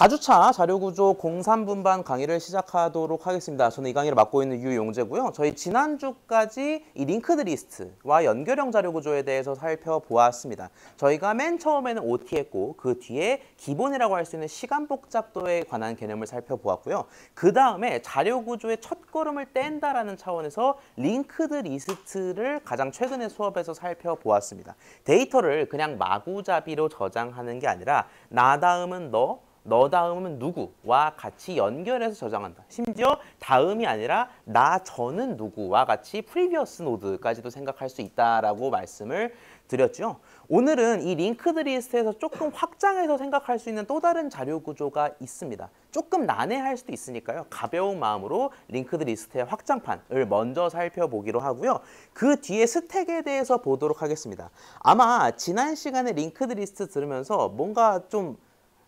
4주차 자료구조 03분반 강의를 시작하도록 하겠습니다. 저는 이 강의를 맡고 있는 유용재고요. 저희 지난주까지 이 링크드 리스트와 연결형 자료구조에 대해서 살펴보았습니다. 저희가 맨 처음에는 OT 했고 그 뒤에 기본이라고 할 수 있는 시간 복잡도에 관한 개념을 살펴보았고요. 그 다음에 자료구조의 첫걸음을 뗀다라는 차원에서 링크드 리스트를 가장 최근의 수업에서 살펴보았습니다. 데이터를 그냥 마구잡이로 저장하는 게 아니라 나 다음은 너 다음은 누구와 같이 연결해서 저장한다. 심지어 다음이 아니라 나 전은 누구와 같이 previous node까지도 생각할 수 있다라고 말씀을 드렸죠. 오늘은 이 링크드 리스트에서 조금 확장해서 생각할 수 있는 또 다른 자료 구조가 있습니다. 조금 난해할 수도 있으니까요. 가벼운 마음으로 링크드 리스트의 확장판을 먼저 살펴보기로 하고요. 그 뒤에 스택에 대해서 보도록 하겠습니다. 아마 지난 시간에 링크드 리스트 들으면서 뭔가 좀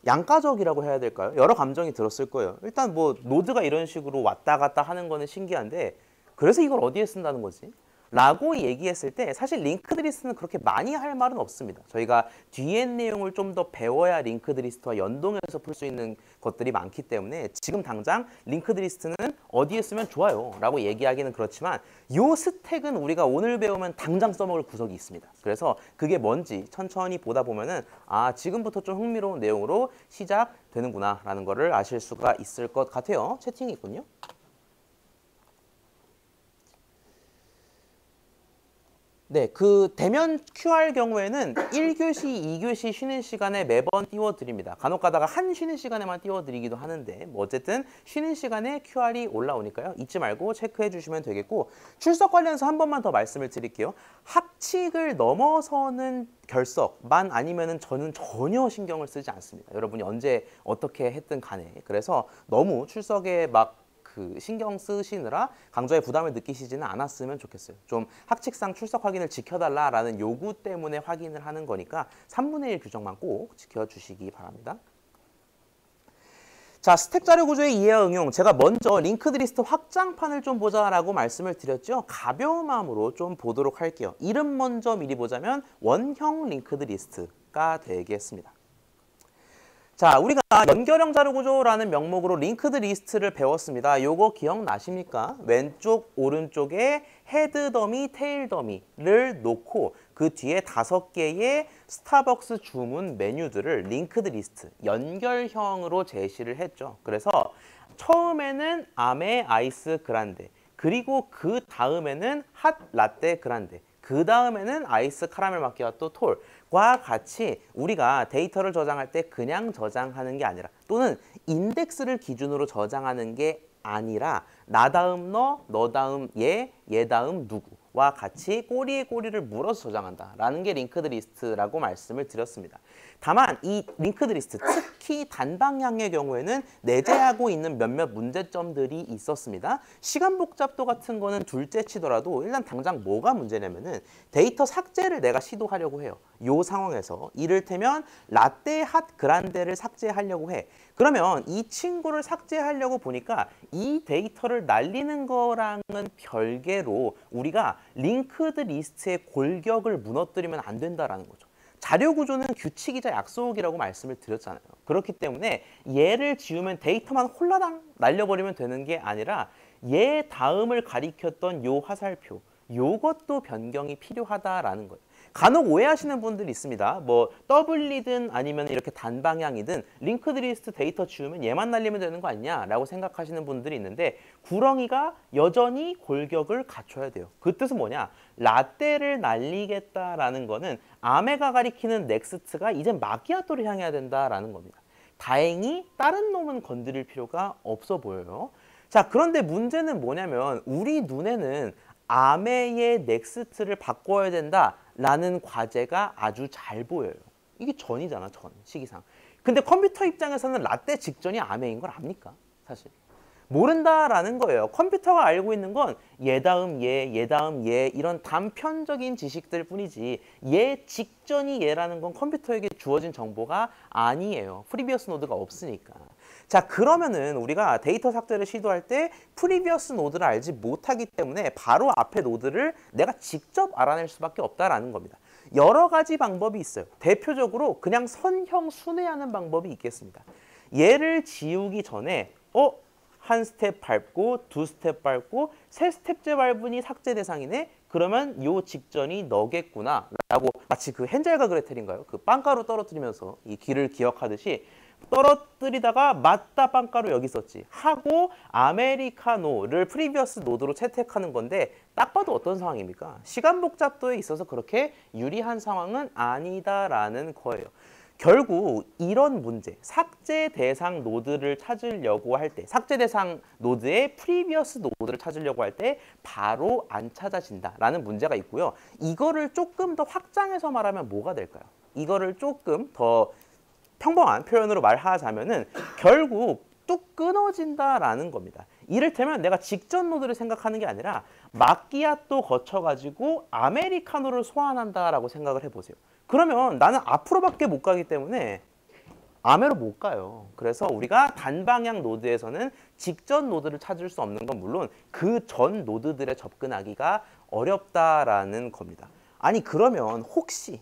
양가적이라고 해야 될까요? 여러 감정이 들었을 거예요. 일단 뭐 노드가 이런 식으로 왔다 갔다 하는 거는 신기한데 그래서 이걸 어디에 쓴다는 거지? 라고 얘기했을 때 사실 링크드 리스트는 그렇게 많이 할 말은 없습니다. 저희가 뒤에 내용을 좀 더 배워야 링크드 리스트와 연동해서 풀 수 있는 것들이 많기 때문에 지금 당장 링크드 리스트는 어디에 쓰면 좋아요 라고 얘기하기는 그렇지만 요 스택은 우리가 오늘 배우면 당장 써먹을 구석이 있습니다. 그래서 그게 뭔지 천천히 보다 보면은 아 지금부터 좀 흥미로운 내용으로 시작되는구나 라는 거를 아실 수가 있을 것 같아요. 채팅이 있군요. 네, 그 대면 QR 경우에는 1교시, 2교시 쉬는 시간에 매번 띄워드립니다. 간혹 가다가 한 쉬는 시간에만 띄워드리기도 하는데 뭐 어쨌든 쉬는 시간에 QR이 올라오니까요. 잊지 말고 체크해 주시면 되겠고 출석 관련해서 한 번만 더 말씀을 드릴게요. 학칙을 넘어서는 결석만 아니면은 저는 전혀 신경을 쓰지 않습니다. 여러분이 언제 어떻게 했든 간에. 그래서 너무 출석에 막 신경 쓰시느라 강좌에 부담을 느끼시지는 않았으면 좋겠어요. 좀 학칙상 출석 확인을 지켜달라라는 요구 때문에 확인을 하는 거니까 3분의 1 규정만 꼭 지켜주시기 바랍니다. 자, 스택 자료 구조의 이해와 응용. 제가 먼저 링크드 리스트 확장판을 좀 보자라고 말씀을 드렸죠. 가벼운 마음으로 좀 보도록 할게요. 이름 먼저 미리 보자면 원형 링크드 리스트가 되겠습니다. 자, 우리가 연결형 자료 구조라는 명목으로 링크드 리스트를 배웠습니다. 요거 기억나십니까? 왼쪽, 오른쪽에 헤드 더미, 테일 더미를 놓고 그 뒤에 5개의 스타벅스 주문 메뉴들을 링크드 리스트, 연결형으로 제시를 했죠. 그래서 처음에는 아메 아이스 그란데, 그리고 그 다음에는 핫 라떼 그란데, 그 다음에는 아이스 카라멜 마키아토 톨과 같이 우리가 데이터를 저장할 때 그냥 저장하는 게 아니라 또는 인덱스를 기준으로 저장하는 게 아니라 나 다음 너 다음 얘 다음 누구와 같이 꼬리에 꼬리를 물어서 저장한다라는 게 링크드 리스트라고 말씀을 드렸습니다. 다만 이 링크드 리스트, 특히 단방향의 경우에는 내재하고 있는 몇몇 문제점들이 있었습니다. 시간 복잡도 같은 거는 둘째 치더라도 일단 당장 뭐가 문제냐면은 데이터 삭제를 내가 시도하려고 해요. 요 상황에서 이를테면 라떼 핫 그란데를 삭제하려고 해. 그러면 이 친구를 삭제하려고 보니까 이 데이터를 날리는 거랑은 별개로 우리가 링크드 리스트의 골격을 무너뜨리면 안 된다라는 거죠. 자료 구조는 규칙이자 약속이라고 말씀을 드렸잖아요. 그렇기 때문에 얘를 지우면 데이터만 홀라당 날려버리면 되는 게 아니라 얘 다음을 가리켰던 요 화살표, 요것도 변경이 필요하다라는 거예요. 간혹 오해하시는 분들이 있습니다. 뭐 더블이든 아니면 이렇게 단방향이든 링크드 리스트 데이터 지우면 얘만 날리면 되는 거 아니냐 라고 생각하시는 분들이 있는데 구렁이가 여전히 골격을 갖춰야 돼요. 그 뜻은 뭐냐? 라떼를 날리겠다라는 거는 아메가 가리키는 넥스트가 이제 마키아토를 향해야 된다라는 겁니다. 다행히 다른 놈은 건드릴 필요가 없어 보여요. 자, 그런데 문제는 뭐냐면 우리 눈에는 아메의 넥스트를 바꿔야 된다라는 과제가 아주 잘 보여요. 이게 전이잖아, 전, 시기상. 근데 컴퓨터 입장에서는 라떼 직전이 아메인 걸 압니까? 사실. 모른다라는 거예요. 컴퓨터가 알고 있는 건 얘 다음 얘 다음 얘 이런 단편적인 지식들 뿐이지 얘 직전이 얘라는 건 컴퓨터에게 주어진 정보가 아니에요. 프리비어스 노드가 없으니까. 자, 그러면은 우리가 데이터 삭제를 시도할 때 프리비어스 노드를 알지 못하기 때문에 바로 앞에 노드를 내가 직접 알아낼 수밖에 없다라는 겁니다. 여러 가지 방법이 있어요. 대표적으로 그냥 선형 순회하는 방법이 있겠습니다. 얘를 지우기 전에 한 스텝 밟고 두 스텝 밟고 세 스텝째 밟으니 삭제 대상이네. 그러면 요 직전이 너겠구나 라고 마치 그 헨젤과 그레텔인가요? 그 빵가루 떨어뜨리면서 이 길을 기억하듯이 떨어뜨리다가 맞다 빵가루 여기 있었지 하고 아메리카노를 프리비어스 노드로 채택하는 건데 딱 봐도 어떤 상황입니까? 시간 복잡도에 있어서 그렇게 유리한 상황은 아니다라는 거예요. 결국 이런 문제, 삭제 대상 노드를 찾으려고 할 때, 삭제 대상 노드의 프리비어스 노드를 찾으려고 할 때 바로 안 찾아진다라는 문제가 있고요. 이거를 조금 더 확장해서 말하면 뭐가 될까요? 이거를 조금 더 평범한 표현으로 말하자면은 결국 뚝 끊어진다라는 겁니다. 이를테면 내가 직전 노드를 생각하는 게 아니라 마끼아또 거쳐가지고 아메리카노를 소환한다라고 생각을 해보세요. 그러면 나는 앞으로밖에 못 가기 때문에 아메로 못 가요. 그래서 우리가 단방향 노드에서는 직전 노드를 찾을 수 없는 건 물론 그 전 노드들에 접근하기가 어렵다라는 겁니다. 아니 그러면 혹시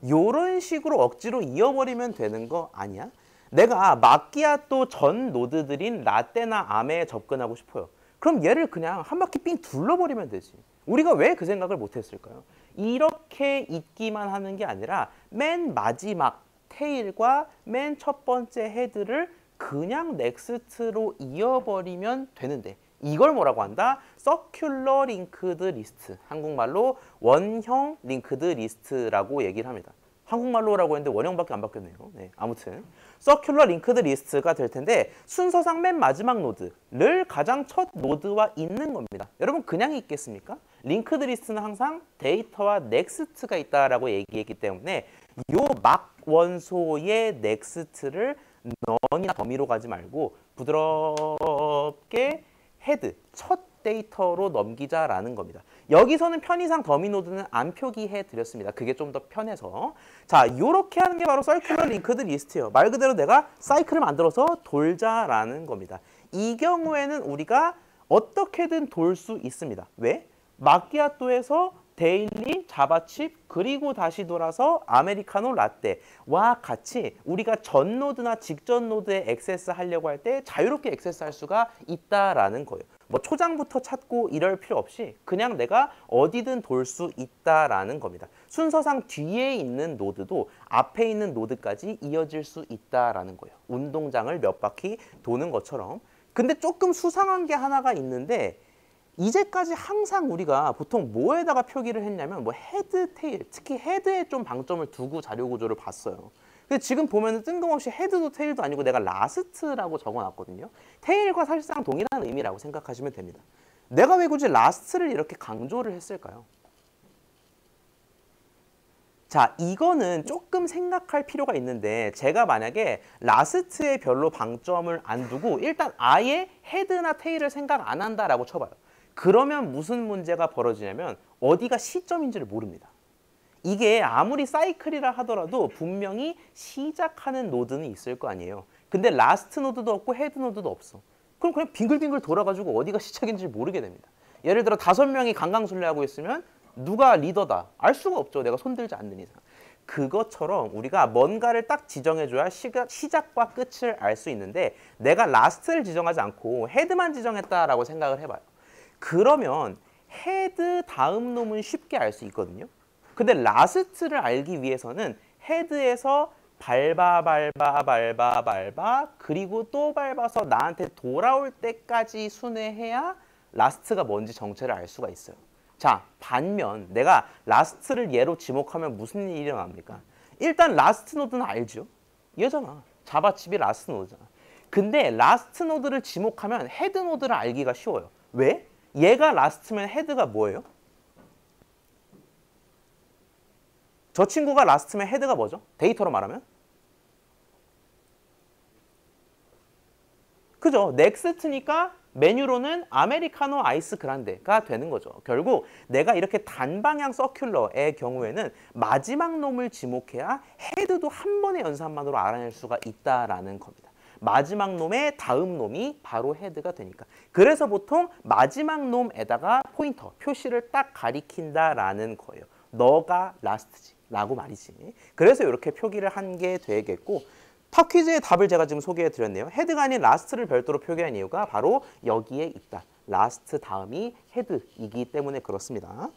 이런 식으로 억지로 이어버리면 되는 거 아니야? 내가 마끼아또 전 노드들인 라떼나 아메에 접근하고 싶어요. 그럼 얘를 그냥 한 바퀴 삥 둘러버리면 되지. 우리가 왜 그 생각을 못했을까요? 이렇게 있기만 하는 게 아니라 맨 마지막 테일과 맨 첫 번째 헤드를 그냥 넥스트로 이어버리면 되는데 이걸 뭐라고 한다? 서큘러 링크드 리스트, 한국말로 원형 링크드 리스트라고 얘기를 합니다. 한국말로라고 했는데 원형밖에 안 바뀌었네요. 네, 아무튼 서큘러 링크드 리스트가 될 텐데 순서상 맨 마지막 노드를 가장 첫 노드와 있는 겁니다. 여러분 그냥 있겠습니까? 링크드 리스트는 항상 데이터와 넥스트가 있다라고 얘기했기 때문에 요 막 원소의 넥스트를 넌이나 더미로 가지 말고 부드럽게 헤드, 첫 데이터로 넘기자라는 겁니다. 여기서는 편의상 더미 노드는 안 표기해 드렸습니다. 그게 좀 더 편해서. 자, 요렇게 하는 게 바로 서큘러 링크드 리스트예요. 말 그대로 내가 사이클을 만들어서 돌자라는 겁니다. 이 경우에는 우리가 어떻게든 돌 수 있습니다. 왜? 마끼아또에서 데일리, 자바칩, 그리고 다시 돌아서 아메리카노 라떼와 같이 우리가 전 노드나 직전 노드에 액세스 하려고 할 때 자유롭게 액세스할 수가 있다라는 거예요. 뭐 초장부터 찾고 이럴 필요 없이 그냥 내가 어디든 돌 수 있다라는 겁니다. 순서상 뒤에 있는 노드도 앞에 있는 노드까지 이어질 수 있다라는 거예요. 운동장을 몇 바퀴 도는 것처럼. 근데 조금 수상한 게 하나가 있는데 이제까지 항상 우리가 보통 뭐에다가 표기를 했냐면 뭐 헤드, 테일, 특히 헤드에 좀 방점을 두고 자료 구조를 봤어요. 근데 지금 보면은 뜬금없이 헤드도 테일도 아니고 내가 라스트라고 적어놨거든요. 테일과 사실상 동일한 의미라고 생각하시면 됩니다. 내가 왜 굳이 라스트를 이렇게 강조를 했을까요? 자, 이거는 조금 생각할 필요가 있는데 제가 만약에 라스트에 별로 방점을 안 두고 일단 아예 헤드나 테일을 생각 안 한다라고 쳐봐요. 그러면 무슨 문제가 벌어지냐면 어디가 시점인지를 모릅니다. 이게 아무리 사이클이라 하더라도 분명히 시작하는 노드는 있을 거 아니에요. 근데 라스트 노드도 없고 헤드 노드도 없어. 그럼 그냥 빙글빙글 돌아가지고 어디가 시작인지 모르게 됩니다. 예를 들어 5명이 강강술래하고 있으면 누가 리더다 알 수가 없죠. 내가 손들지 않는 이상. 그것처럼 우리가 뭔가를 딱 지정해줘야 시작과 끝을 알 수 있는데 내가 라스트를 지정하지 않고 헤드만 지정했다라고 생각을 해봐요. 그러면 헤드 다음 놈은 쉽게 알 수 있거든요. 근데 라스트를 알기 위해서는 헤드에서 밟아 그리고 또 밟아서 나한테 돌아올 때까지 순회해야 라스트가 뭔지 정체를 알 수가 있어요. 자, 반면 내가 라스트를 얘로 지목하면 무슨 일이 일어납니까? 일단 라스트 노드는 알죠? 얘잖아. 자바칩이 라스트 노드잖아. 근데 라스트 노드를 지목하면 헤드 노드를 알기가 쉬워요. 왜? 얘가 라스트면 헤드가 뭐예요? 저 친구가 라스트면 헤드가 뭐죠? 데이터로 말하면? 그죠? 넥스트니까 메뉴로는 아메리카노 아이스 그란데가 되는 거죠. 결국 내가 이렇게 단방향 서큘러의 경우에는 마지막 놈을 지목해야 헤드도 한 번의 연산만으로 알아낼 수가 있다라는 겁니다. 마지막 놈의 다음 놈이 바로 헤드가 되니까. 그래서 보통 마지막 놈에다가 포인터, 표시를 딱 가리킨다라는 거예요. 너가 라스트지 라고 말이지. 그래서 이렇게 표기를 한 게 되겠고 팝 퀴즈의 답을 제가 지금 소개해 드렸네요. 헤드가 아닌 라스트를 별도로 표기한 이유가 바로 여기에 있다. 라스트 다음이 헤드이기 때문에 그렇습니다.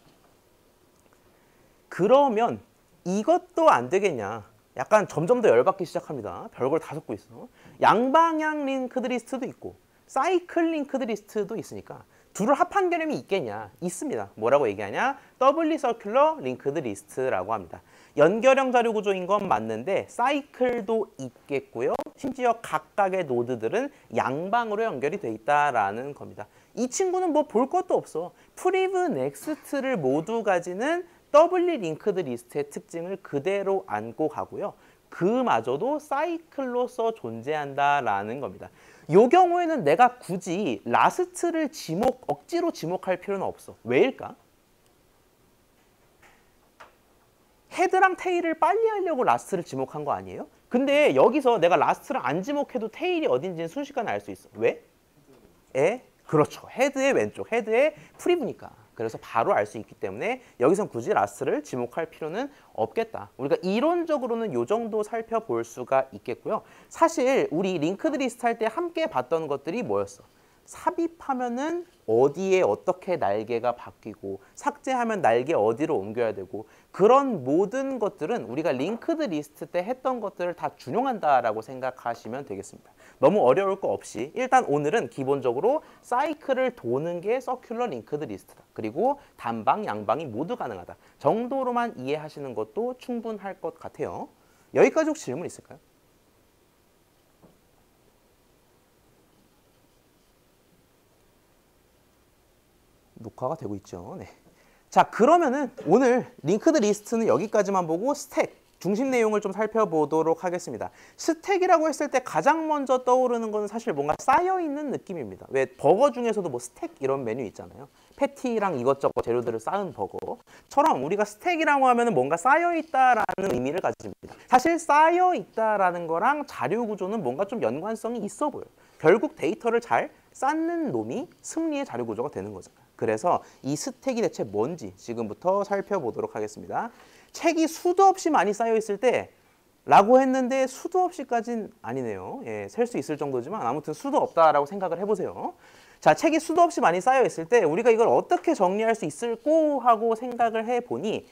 그러면 이것도 안 되겠냐. 약간 점점 더 열받기 시작합니다. 별걸 다 섞고 있어. 양방향 링크드 리스트도 있고 사이클 링크드 리스트도 있으니까 둘을 합한 개념이 있겠냐? 있습니다. 뭐라고 얘기하냐? 더블리 서큘러 링크드 리스트라고 합니다. 연결형 자료 구조인 건 맞는데 사이클도 있겠고요. 심지어 각각의 노드들은 양방으로 연결이 돼 있다라는 겁니다. 이 친구는 뭐 볼 것도 없어. 프리브 넥스트를 모두 가지는 더블리 링크드 리스트의 특징을 그대로 안고 가고요. 그마저도 사이클로서 존재한다라는 겁니다. 이 경우에는 내가 굳이 라스트를 억지로 지목할 필요는 없어. 왜일까? 헤드랑 테일을 빨리 하려고 라스트를 지목한 거 아니에요? 근데 여기서 내가 라스트를 안 지목해도 테일이 어딘지는 순식간에 알 수 있어. 왜? 그렇죠. 헤드의 왼쪽, 헤드의 프리브니까. 그래서 바로 알 수 있기 때문에 여기선 굳이 라스트를 지목할 필요는 없겠다. 우리가 이론적으로는 이 정도 살펴볼 수가 있겠고요. 사실 우리 링크드 리스트 할 때 함께 봤던 것들이 뭐였어? 삽입하면은 어디에 어떻게 날개가 바뀌고 삭제하면 날개 어디로 옮겨야 되고 그런 모든 것들은 우리가 링크드 리스트 때 했던 것들을 다 준용한다라고 생각하시면 되겠습니다. 너무 어려울 거 없이 일단 오늘은 기본적으로 사이클을 도는 게 서큘러 링크드 리스트다. 그리고 단방, 양방이 모두 가능하다. 정도로만 이해하시는 것도 충분할 것 같아요. 여기까지 혹시 질문 있을까요? 녹화가 되고 있죠. 네. 자, 그러면은 오늘 링크드 리스트는 여기까지만 보고 스택, 중심 내용을 좀 살펴보도록 하겠습니다. 스택이라고 했을 때 가장 먼저 떠오르는 건 사실 뭔가 쌓여있는 느낌입니다. 왜 버거 중에서도 뭐 스택 이런 메뉴 있잖아요. 패티랑 이것저것 재료들을 쌓은 버거처럼 우리가 스택이라고 하면 뭔가 쌓여있다라는 의미를 가집니다. 사실 쌓여있다라는 거랑 자료 구조는 뭔가 좀 연관성이 있어 보여요. 결국 데이터를 잘 쌓는 놈이 승리의 자료 구조가 되는 거잖아요. 그래서 이 스택이 대체 뭔지 지금부터 살펴보도록 하겠습니다. 책이 수도 없이 많이 쌓여 있을 때 라고 했는데 수도 없이까지는 아니네요. 예, 셀 수 있을 정도지만 아무튼 수도 없다라고 생각을 해보세요. 자, 책이 수도 없이 많이 쌓여 있을 때 우리가 이걸 어떻게 정리할 수 있을까 하고 생각을 해보니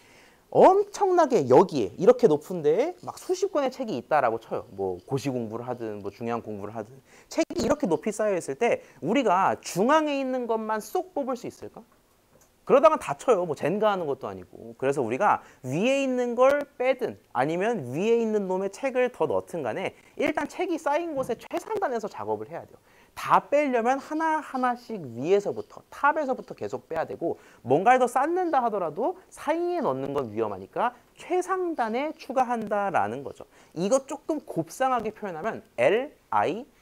엄청나게 여기에 이렇게 높은 데에 막 수십 권의 책이 있다라고 쳐요. 뭐 고시 공부를 하든 뭐 중요한 공부를 하든 책이 이렇게 높이 쌓여 있을 때 우리가 중앙에 있는 것만 쏙 뽑을 수 있을까? 그러다가 다쳐요. 뭐 젠가 하는 것도 아니고. 그래서 우리가 위에 있는 걸 빼든 아니면 위에 있는 놈의 책을 더 넣든 간에 일단 책이 쌓인 곳에 최상단에서 작업을 해야 돼요. 다 빼려면 하나하나씩 위에서부터 탑에서부터 계속 빼야 되고 뭔가를 더 쌓는다 하더라도 사이에 넣는 건 위험하니까 최상단에 추가한다라는 거죠. 이거 조금 곱상하게 표현하면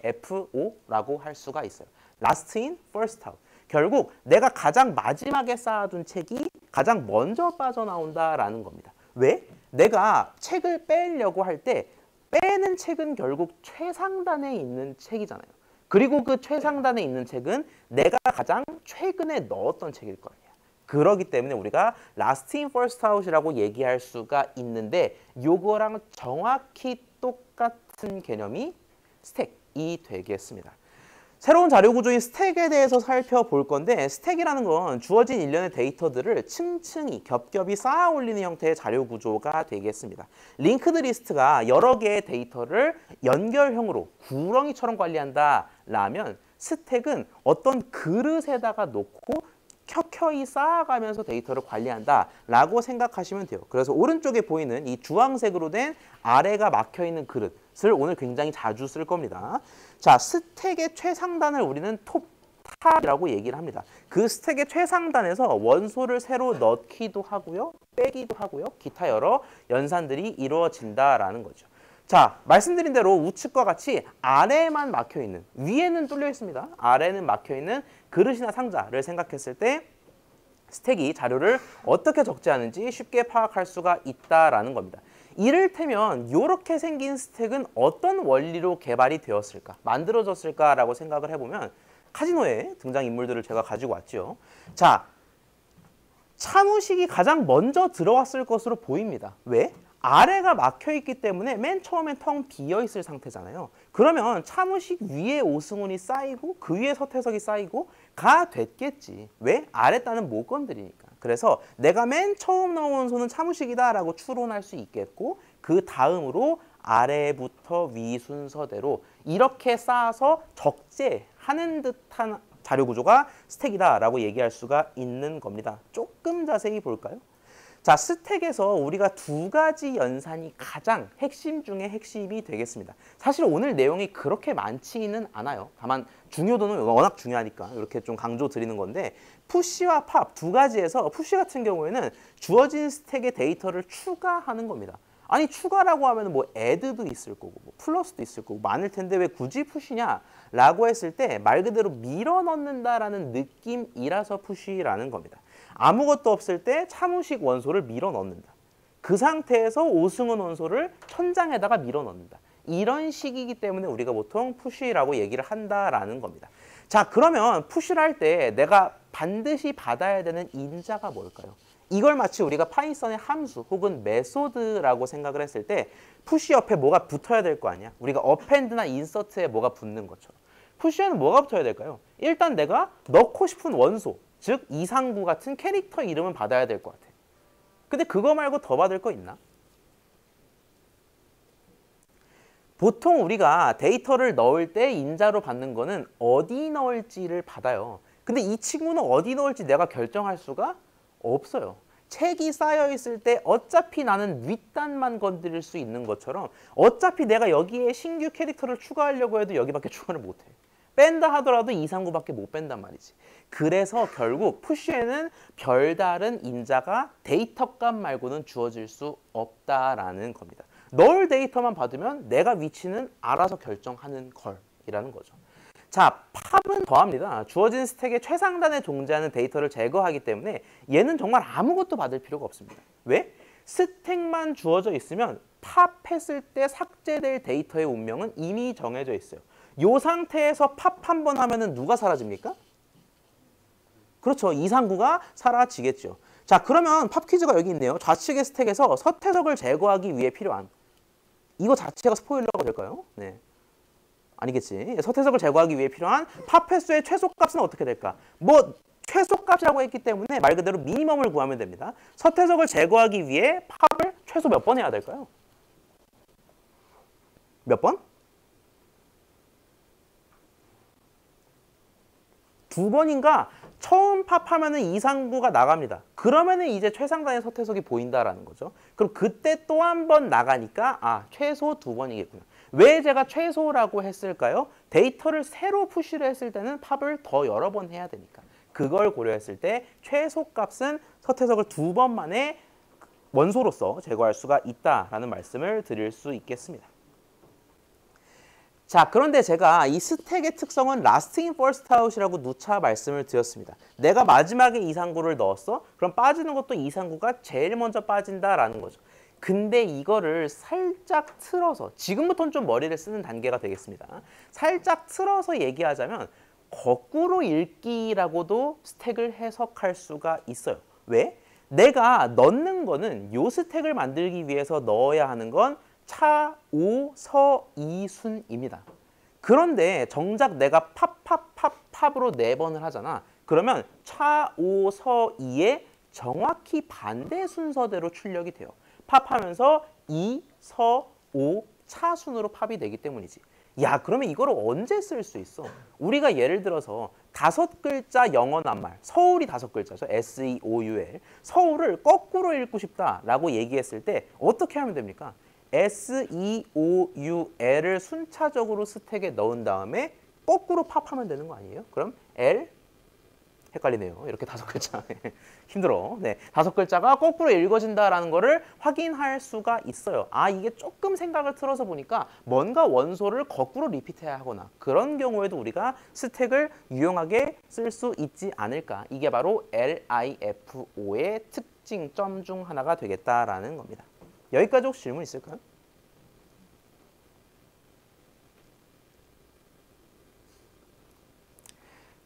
LIFO라고 할 수가 있어요. Last in, first out. 결국 내가 가장 마지막에 쌓아둔 책이 가장 먼저 빠져나온다라는 겁니다. 왜? 내가 책을 빼려고 할 때 빼는 책은 결국 최상단에 있는 책이잖아요. 그리고 그 최상단에 있는 책은 내가 가장 최근에 넣었던 책일 거 아니에요. 그러기 때문에 우리가 last in first out이라고 얘기할 수가 있는데 요거랑 정확히 똑같은 개념이 스택이 되겠습니다. 새로운 자료 구조인 스택에 대해서 살펴볼 건데 스택이라는 건 주어진 일련의 데이터들을 층층이 겹겹이 쌓아 올리는 형태의 자료 구조가 되겠습니다. 링크드 리스트가 여러 개의 데이터를 연결형으로 구렁이처럼 관리한다라면 스택은 어떤 그릇에다가 놓고 켜켜이 쌓아가면서 데이터를 관리한다라고 생각하시면 돼요. 그래서 오른쪽에 보이는 이 주황색으로 된 아래가 막혀있는 그릇을 오늘 굉장히 자주 쓸 겁니다. 자, 스택의 최상단을 우리는 탑이라고 얘기를 합니다. 그 스택의 최상단에서 원소를 새로 넣기도 하고요. 빼기도 하고요. 기타 여러 연산들이 이루어진다라는 거죠. 자, 말씀드린 대로 우측과 같이 아래에만 막혀있는, 위에는 뚫려 있습니다. 아래는 막혀있는 그릇이나 상자를 생각했을 때 스택이 자료를 어떻게 적재하는지 쉽게 파악할 수가 있다라는 겁니다. 이를테면 이렇게 생긴 스택은 어떤 원리로 개발이 되었을까, 만들어졌을까라고 생각을 해보면 카지노의 등장인물들을 제가 가지고 왔죠. 자, 차무식이 가장 먼저 들어왔을 것으로 보입니다. 왜? 아래가 막혀있기 때문에 맨 처음엔 텅 비어있을 상태잖아요. 그러면 차무식 위에 오승훈이 쌓이고 그 위에 서태석이 쌓이고 가 됐겠지. 왜? 아랫단은 못 건드리니까. 그래서 내가 맨 처음 넣은 원소는 차무식이다 라고 추론할 수 있겠고 그 다음으로 아래부터 위 순서대로 이렇게 쌓아서 적재하는 듯한 자료 구조가 스택이다 라고 얘기할 수가 있는 겁니다. 조금 자세히 볼까요? 자, 스택에서 우리가 두 가지 연산이 가장 핵심 중에 핵심이 되겠습니다. 사실 오늘 내용이 그렇게 많지는 않아요. 다만 중요도는 워낙 중요하니까 이렇게 좀 강조 드리는 건데 푸시와 팝 두 가지에서 푸시 같은 경우에는 주어진 스택의 데이터를 추가하는 겁니다. 아니 추가라고 하면 뭐 add도 있을 거고 뭐 플러스도 있을 거고 많을 텐데 왜 굳이 푸시냐라고 했을 때 말 그대로 밀어 넣는다라는 느낌이라서 푸시라는 겁니다. 아무것도 없을 때 차무식 원소를 밀어 넣는다. 그 상태에서 오승훈 원소를 천장에다가 밀어 넣는다. 이런 식이기 때문에 우리가 보통 푸시라고 얘기를 한다라는 겁니다. 자, 그러면 푸시를 할 때 내가 반드시 받아야 되는 인자가 뭘까요? 이걸 마치 우리가 파이썬의 함수 혹은 메소드라고 생각을 했을 때 푸시 옆에 뭐가 붙어야 될 거 아니야? 우리가 어펜드나 인서트에 뭐가 붙는 것처럼. 푸시에는 뭐가 붙어야 될까요? 일단 내가 넣고 싶은 원소, 즉 이상구 같은 캐릭터 이름은 받아야 될 것 같아. 근데 그거 말고 더 받을 거 있나? 보통 우리가 데이터를 넣을 때 인자로 받는 거는 어디 넣을지를 받아요. 근데 이 친구는 어디 넣을지 내가 결정할 수가 없어요. 책이 쌓여 있을 때 어차피 나는 윗단만 건드릴 수 있는 것처럼 어차피 내가 여기에 신규 캐릭터를 추가하려고 해도 여기밖에 추가를 못해. 뺀다 하더라도 2, 3구밖에 못 뺀단 말이지. 그래서 결국 푸시에는 별다른 인자가 데이터 값 말고는 주어질 수 없다라는 겁니다. 넣을 데이터만 받으면 내가 위치는 알아서 결정하는 걸이라는 거죠. 자, 팝은 더합니다. 주어진 스택의 최상단에 존재하는 데이터를 제거하기 때문에 얘는 정말 아무것도 받을 필요가 없습니다. 왜? 스택만 주어져 있으면 팝했을 때 삭제될 데이터의 운명은 이미 정해져 있어요. 이 상태에서 팝 한 번 하면은 누가 사라집니까? 그렇죠. 이상구가 사라지겠죠. 자, 그러면 팝 퀴즈가 여기 있네요. 좌측의 스택에서 서태석을 제거하기 위해 필요한 이거 자체가 스포일러가 될까요? 네. 아니겠지. 서태석을 제거하기 위해 필요한 팝 횟수의 최소값은 어떻게 될까? 뭐 최소값이라고 했기 때문에 말 그대로 미니멈을 구하면 됩니다. 서태석을 제거하기 위해 팝을 최소 몇 번 해야 될까요? 몇 번? 2번인가? 처음 팝하면은 이상구가 나갑니다. 그러면은 이제 최상단의 서태석이 보인다라는 거죠. 그럼 그때 또 한 번 나가니까 아, 최소 2번이겠구나. 왜 제가 최소라고 했을까요? 데이터를 새로 푸시를 했을 때는 팝을 더 여러 번 해야 되니까. 그걸 고려했을 때 최소값은 서태석을 2번 만에 원소로서 제거할 수가 있다라는 말씀을 드릴 수 있겠습니다. 자, 그런데 제가 이 스택의 특성은 last in first out이라고 누차 말씀을 드렸습니다. 내가 마지막에 이상구를 넣었어? 그럼 빠지는 것도 이상구가 제일 먼저 빠진다라는 거죠. 근데 이거를 살짝 틀어서, 지금부터는 좀 머리를 쓰는 단계가 되겠습니다. 살짝 틀어서 얘기하자면 거꾸로 읽기라고도 스택을 해석할 수가 있어요. 왜? 내가 넣는 거는 요 스택을 만들기 위해서 넣어야 하는 건 차, 오, 서, 이 순입니다. 그런데 정작 내가 팝으로 4번을 하잖아. 그러면 차, 오, 서, 이의 정확히 반대 순서대로 출력이 돼요. 팝하면서 이, 서, 오, 차 순으로 팝이 되기 때문이지. 야, 그러면 이거를 언제 쓸 수 있어? 우리가 예를 들어서 5글자 영어 낱말, 서울이 5글자죠. S-E-O-U-L. 서울을 거꾸로 읽고 싶다라고 얘기했을 때 어떻게 하면 됩니까? S-E-O-U-L을 순차적으로 스택에 넣은 다음에 거꾸로 팝하면 되는 거 아니에요? 그럼 L, 헷갈리네요. 이렇게 5글자. 힘들어. 네, 5글자가 거꾸로 읽어진다라는 거를 확인할 수가 있어요. 아, 이게 조금 생각을 틀어서 보니까 뭔가 원소를 거꾸로 리피트해야 하거나 그런 경우에도 우리가 스택을 유용하게 쓸 수 있지 않을까. 이게 바로 LIFO의 특징점 중 하나가 되겠다라는 겁니다. 여기까지 혹시 질문 있을까요?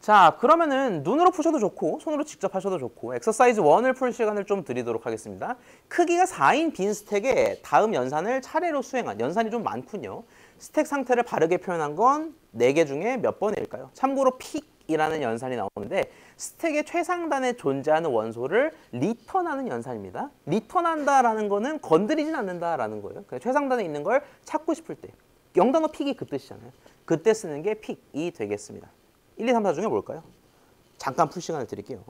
자, 그러면은 눈으로 푸셔도 좋고 손으로 직접 하셔도 좋고 엑서사이즈 1을 풀 시간을 좀 드리도록 하겠습니다. 크기가 4인 빈 스택에 다음 연산을 차례로 수행한, 연산이 좀 많군요. 스택 상태를 바르게 표현한 건 4개 중에 몇 번일까요? 참고로 픽이라는 연산이 나오는데 스택의 최상단에 존재하는 원소를 리턴하는 연산입니다. 리턴한다라는 거는 건드리진 않는다라는 거예요. 그러니까 최상단에 있는 걸 찾고 싶을 때. 영단어 픽이 그 뜻이잖아요. 그때 쓰는 게 픽이 되겠습니다. 1, 2, 3, 4 중에 뭘까요? 잠깐 풀 시간을 드릴게요.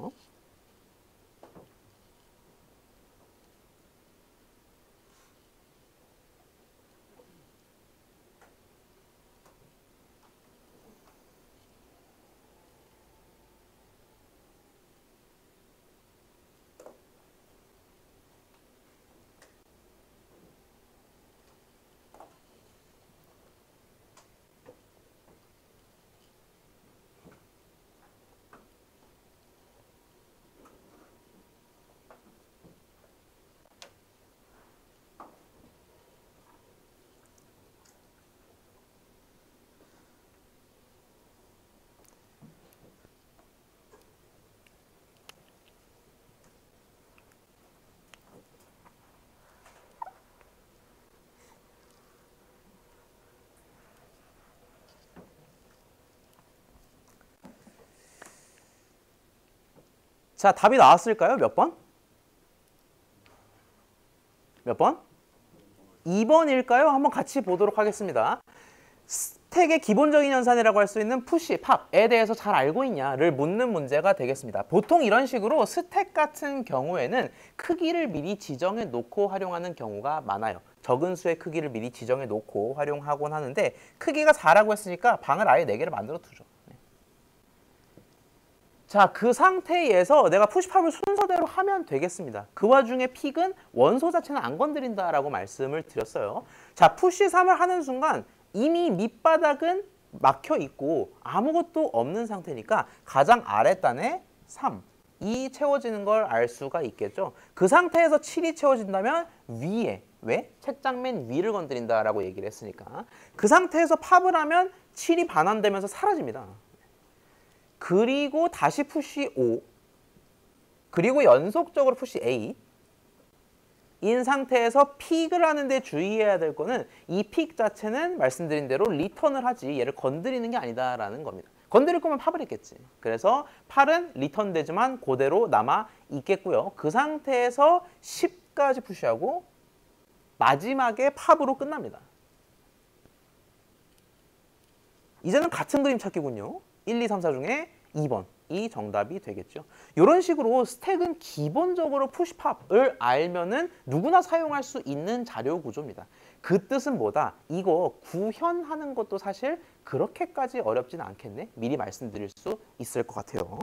자, 답이 나왔을까요? 몇 번? 몇 번? 2번일까요? 한번 같이 보도록 하겠습니다. 스택의 기본적인 연산이라고 할 수 있는 푸시, 팝에 대해서 잘 알고 있냐를 묻는 문제가 되겠습니다. 보통 이런 식으로 스택 같은 경우에는 크기를 미리 지정해 놓고 활용하는 경우가 많아요. 적은 수의 크기를 미리 지정해 놓고 활용하곤 하는데 크기가 4라고 했으니까 방을 아예 4개를 만들어 두죠. 자, 그 상태에서 내가 푸시팝을 순서대로 하면 되겠습니다. 그 와중에 픽은 원소 자체는 안 건드린다라고 말씀을 드렸어요. 자, 푸시 3을 하는 순간 이미 밑바닥은 막혀 있고 아무것도 없는 상태니까 가장 아랫단에 3이 채워지는 걸 알 수가 있겠죠. 그 상태에서 7이 채워진다면 위에, 왜? 책장 맨 위를 건드린다라고 얘기를 했으니까. 그 상태에서 팝을 하면 7이 반환되면서 사라집니다. 그리고 다시 푸시 5, 그리고 연속적으로 푸시 A 인 상태에서 픽을 하는데 주의해야 될 거는 이 픽 자체는 말씀드린 대로 리턴을 하지 얘를 건드리는 게 아니다라는 겁니다. 건드릴 거면 팝을 했겠지. 그래서 8은 리턴되지만 그대로 남아 있겠고요. 그 상태에서 10까지 푸시하고 마지막에 팝으로 끝납니다. 이제는 같은 그림 찾기군요. 1, 2, 3, 4 중에 2번이 정답이 되겠죠. 이런 식으로 스택은 기본적으로 푸시팝을 알면은 누구나 사용할 수 있는 자료 구조입니다. 그 뜻은 뭐다? 이거 구현하는 것도 사실 그렇게까지 어렵진 않겠네? 미리 말씀드릴 수 있을 것 같아요.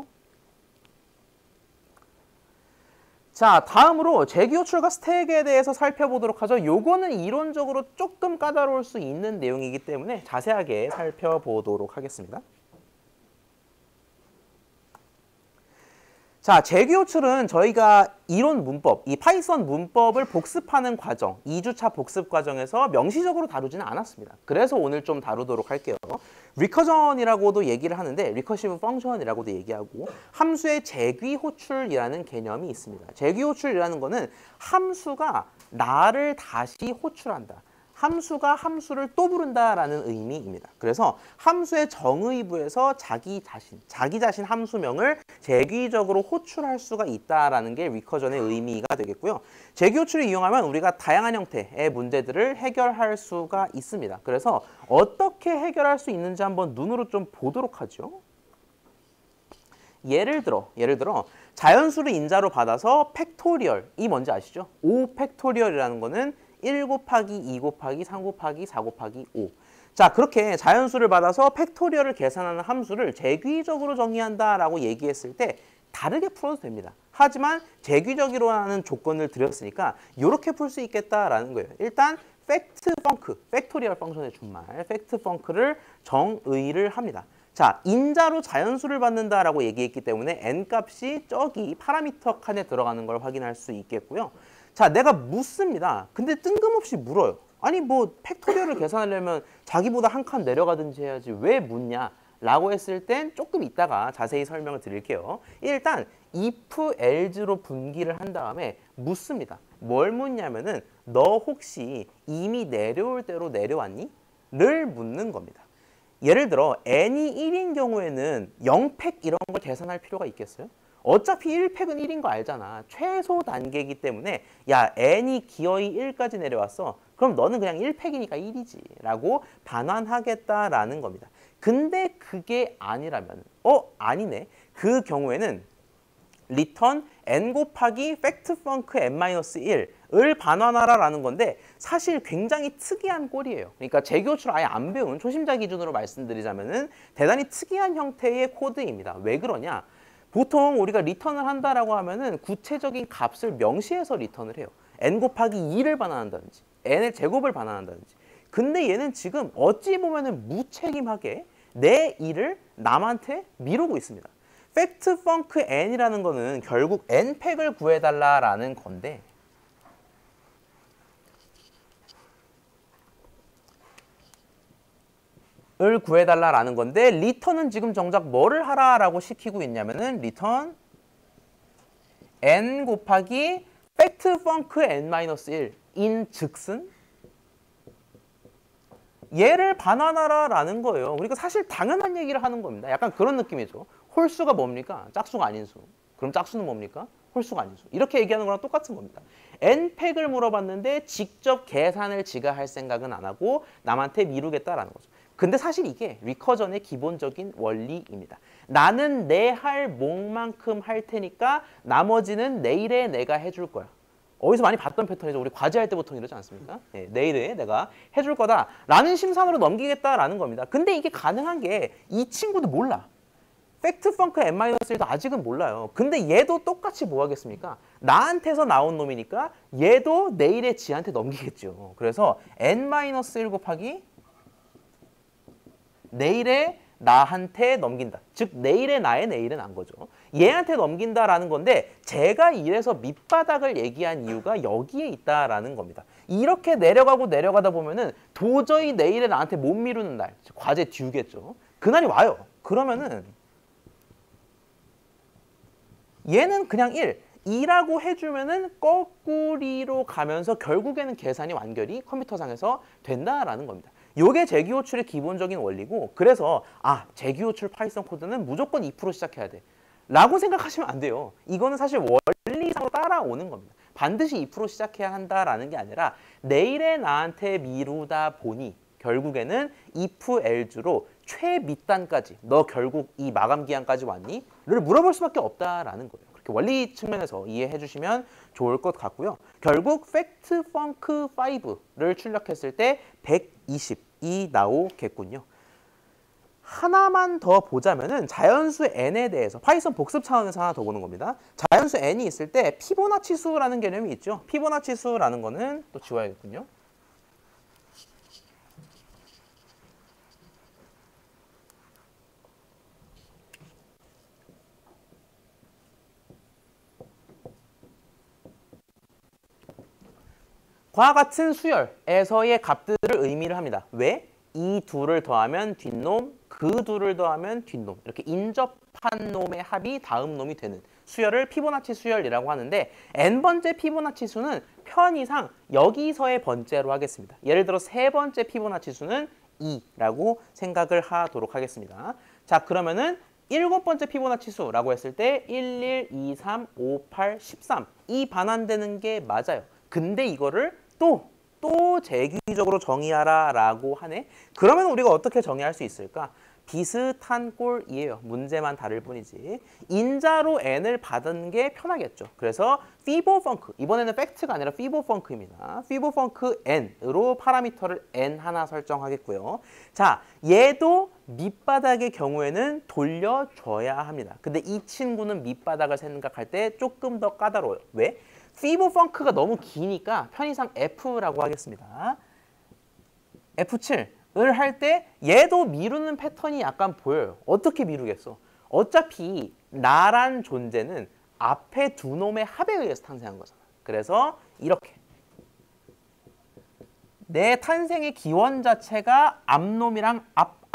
자, 다음으로 재기호출과 스택에 대해서 살펴보도록 하죠. 요거는 이론적으로 조금 까다로울 수 있는 내용이기 때문에 자세하게 살펴보도록 하겠습니다. 자, 재기호출은 저희가 이론 문법, 이 파이썬 문법을 복습하는 과정, 2주차 복습 과정에서 명시적으로 다루지는 않았습니다. 그래서 오늘 좀 다루도록 할게요. 리커전이라고도 얘기를 하는데 리커시브 펑션이라고도 얘기하고 함수의 재귀호출이라는 개념이 있습니다. 재귀호출이라는 거는 함수가 나를 다시 호출한다. 함수가 함수를 또 부른다라는 의미입니다. 그래서 함수의 정의부에서 자기 자신 함수명을 재귀적으로 호출할 수가 있다라는 게 리커전의 의미가 되겠고요. 재귀호출을 이용하면 우리가 다양한 형태의 문제들을 해결할 수가 있습니다. 그래서 어떻게 해결할 수 있는지 한번 눈으로 좀 보도록 하죠. 예를 들어 자연수를 인자로 받아서 팩토리얼이 뭔지 아시죠? 5 팩토리얼이라는 거는 1 곱하기 2 곱하기 3 곱하기 4 곱하기 5. 자, 그렇게 자연수를 받아서 팩토리얼을 계산하는 함수를 재귀적으로 정의한다라고 얘기했을 때 다르게 풀어도 됩니다. 하지만 재귀적으로 하는 조건을 드렸으니까 이렇게 풀 수 있겠다라는 거예요. 일단 팩트 펑크, 팩토리얼 펑션의 준말, 팩트 펑크를 정의를 합니다. 자, 인자로 자연수를 받는다라고 얘기했기 때문에 n값이 저기 파라미터 칸에 들어가는 걸 확인할 수 있겠고요. 자, 내가 묻습니다. 근데 뜬금없이 물어요. 아니 뭐 팩토리얼을 계산하려면 자기보다 한 칸 내려가든지 해야지 왜 묻냐? 라고 했을 땐 조금 이따가 자세히 설명을 드릴게요. 일단 if, else로 분기를 한 다음에 묻습니다. 뭘 묻냐면은 너 혹시 이미 내려올 대로 내려왔니? 를 묻는 겁니다. 예를 들어 n이 1인 경우에는 0팩 이런 걸 계산할 필요가 있겠어요? 어차피 1팩은 1인 거 알잖아. 최소 단계이기 때문에 야 n이 기어이 1까지 내려왔어. 그럼 너는 그냥 1팩이니까 1이지 라고 반환하겠다라는 겁니다. 근데 그게 아니라면 아니네. 그 경우에는 return n 곱하기 factfunc n-1을 반환하라 라는 건데 사실 굉장히 특이한 꼴이에요. 그러니까 재교출 아예 안 배운 초심자 기준으로 말씀드리자면은 대단히 특이한 형태의 코드입니다. 왜 그러냐? 보통 우리가 리턴을 한다라고 하면은 구체적인 값을 명시해서 리턴을 해요. n 곱하기 2를 반환한다든지 n의 제곱을 반환한다든지. 근데 얘는 지금 어찌 보면은 무책임하게 내 일을 남한테 미루고 있습니다. factfunc n이라는 거는 결국 n팩을 구해달라라는 건데 을 구해달라라는 건데 리턴은 지금 정작 뭐를 하라라고 시키고 있냐면은 리턴 n 곱하기 factfunc n-1인 즉슨 얘를 반환하라라는 거예요. 그러니까 사실 당연한 얘기를 하는 겁니다. 약간 그런 느낌이죠. 홀수가 뭡니까? 짝수가 아닌 수. 그럼 짝수는 뭡니까? 홀수가 아닌 수. 이렇게 얘기하는 거랑 똑같은 겁니다. n팩을 물어봤는데 직접 계산을 지가 할 생각은 안 하고 남한테 미루겠다라는 거죠. 근데 사실 이게 리커전의 기본적인 원리입니다. 나는 내 할 몫만큼 할 테니까 나머지는 내일에 내가 해줄 거야. 어디서 많이 봤던 패턴이죠. 우리 과제할 때 보통 이러지 않습니까? 네, 내일에 내가 해줄 거다라는 심산으로 넘기겠다라는 겁니다. 근데 이게 가능한 게 이 친구도 몰라. factfunc n-1도 아직은 몰라요. 근데 얘도 똑같이 뭐 하겠습니까? 나한테서 나온 놈이니까 얘도 내일에 지한테 넘기겠죠. 그래서 n-1 곱하기 내일에 나한테 넘긴다. 즉 내일의 나의 내일은 안 거죠. 얘한테 넘긴다라는 건데 제가 이래서 밑바닥을 얘기한 이유가 여기에 있다라는 겁니다. 이렇게 내려가고 내려가다 보면은 도저히 내일에 나한테 못 미루는 날, 과제 듀겠죠. 그날이 와요. 그러면은 얘는 그냥 1, 2라고 해주면은 거꾸리로 가면서 결국에는 계산이 완결이 컴퓨터상에서 된다라는 겁니다. 요게 재기호출의 기본적인 원리고 그래서 재기호출 파이썬 코드는 무조건 2% 시작해야 돼 라고 생각하시면 안 돼요. 이거는 사실 원리상으로 따라오는 겁니다. 반드시 2% 시작해야 한다라는 게 아니라 내일에 나한테 미루다 보니 결국에는 if else로 최밑단까지 너 결국 이 마감 기한까지 왔니? 를 물어볼 수밖에 없다라는 거예요. 그렇게 원리 측면에서 이해해 주시면 좋을 것 같고요. 결국 factfunc 5를 출력했을 때 120이 나오겠군요. 하나만 더 보자면은 자연수 n에 대해서 파이썬 복습 차원에서 하나 더 보는 겁니다. 자연수 n이 있을 때 피보나치 수라는 개념이 있죠. 피보나치 수라는 거는 또 지워야겠군요. 과 같은 수열에서의 값들을 의미를 합니다. 왜? 이 둘을 더하면 뒷놈, 그 둘을 더하면 뒷놈. 이렇게 인접한 놈의 합이 다음 놈이 되는 수열을 피보나치 수열이라고 하는데 n번째 피보나치 수는 편의상 여기서의 번째로 하겠습니다. 예를 들어 세 번째 피보나치 수는 2라고 생각을 하도록 하겠습니다. 자, 그러면은 7번째 피보나치 수라고 했을 때 1, 1, 2, 3, 5, 8, 13 이 반환되는 게 맞아요. 근데 이거를 또 재규적으로 정의하라 라고 하네. 그러면 우리가 어떻게 정의할 수 있을까? 비슷한 꼴이에요. 문제만 다를 뿐이지. 인자로 n을 받은 게 편하겠죠. 그래서 fibofunc, 이번에는 팩트가 아니라 fibofunc입니다. fibofunc n으로 파라미터를 n 하나 설정하겠고요. 자, 얘도 밑바닥의 경우에는 돌려줘야 합니다. 근데 이 친구는 밑바닥을 생각할 때 조금 더 까다로워요. 왜? fibofunc가 너무 기니까 편의상 F라고 하겠습니다. F7을 할 때 얘도 미루는 패턴이 약간 보여요. 어떻게 미루겠어? 어차피 나란 존재는 앞에 두 놈의 합에 의해서 탄생한 거잖아. 그래서 이렇게 내 탄생의 기원 자체가 앞놈이랑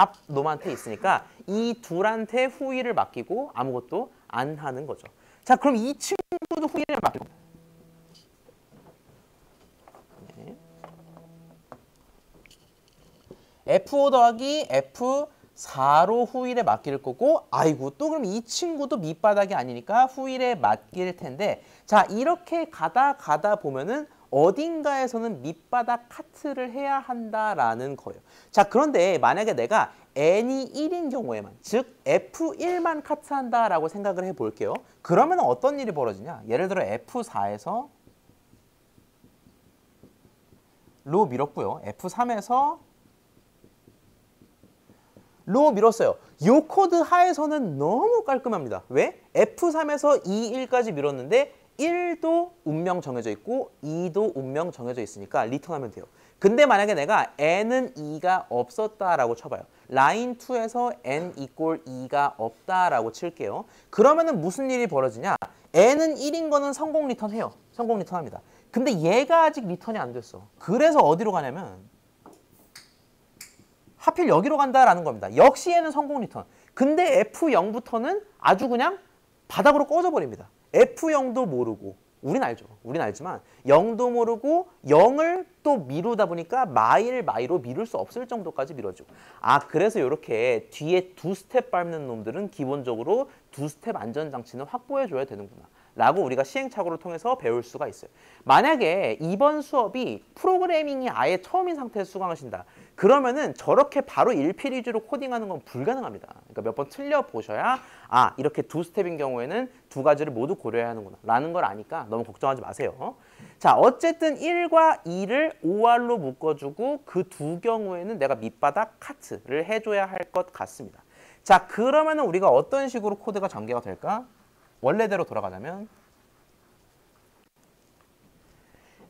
앞 놈한테 있으니까 이 둘한테 후위를 맡기고 아무것도 안 하는 거죠. 자, 그럼 이 친구도 후위를 맡기고 네. F5 더하기 F4로 후위를 맡길 거고 아이고 또 그럼 이 친구도 밑바닥이 아니니까 후위를 맡길 텐데 자, 이렇게 가다 보면은 어딘가에서는 밑바닥 카트를 해야 한다라는 거예요. 자, 그런데 만약에 내가 n이 1인 경우에만, 즉 F1만 카트한다라고 생각을 해볼게요. 그러면 어떤 일이 벌어지냐? 예를 들어 F4에서 로 밀었고요. F3에서 로 밀었어요. 이 코드 하에서는 너무 깔끔합니다. 왜? F3에서 2, 1까지 밀었는데 1도 운명 정해져 있고 2도 운명 정해져 있으니까 리턴하면 돼요. 근데 만약에 내가 n은 2가 없었다라고 쳐봐요. 라인 2에서 n 이꼴 2가 없다라고 칠게요. 그러면은 무슨 일이 벌어지냐? n은 1인 거는 성공 리턴해요. 성공 리턴합니다. 근데 얘가 아직 리턴이 안 됐어. 그래서 어디로 가냐면 하필 여기로 간다라는 겁니다. 역시 얘는 성공 리턴. 근데 F0부터는 아주 그냥 바닥으로 꺼져버립니다. F0도 모르고 우린 알죠. 우린 알지만 0도 모르고 0을 또 미루다 보니까 마이로 미룰 수 없을 정도까지 미뤄지고 아 그래서 이렇게 뒤에 두 스텝 밟는 놈들은 기본적으로 두 스텝 안전장치는 확보해줘야 되는구나 라고 우리가 시행착오를 통해서 배울 수가 있어요. 만약에 이번 수업이 프로그래밍이 아예 처음인 상태에서 수강하신다. 그러면은 저렇게 바로 1필 위주로 코딩하는 건 불가능합니다. 그러니까 몇 번 틀려보셔야 아 이렇게 두 스텝인 경우에는 두 가지를 모두 고려해야 하는구나 라는 걸 아니까 너무 걱정하지 마세요. 자 어쨌든 1과 2를 OR로 묶어주고 그 두 경우에는 내가 밑바닥 카트를 해줘야 할 것 같습니다. 자 그러면은 우리가 어떤 식으로 코드가 전개가 될까? 원래대로 돌아가자면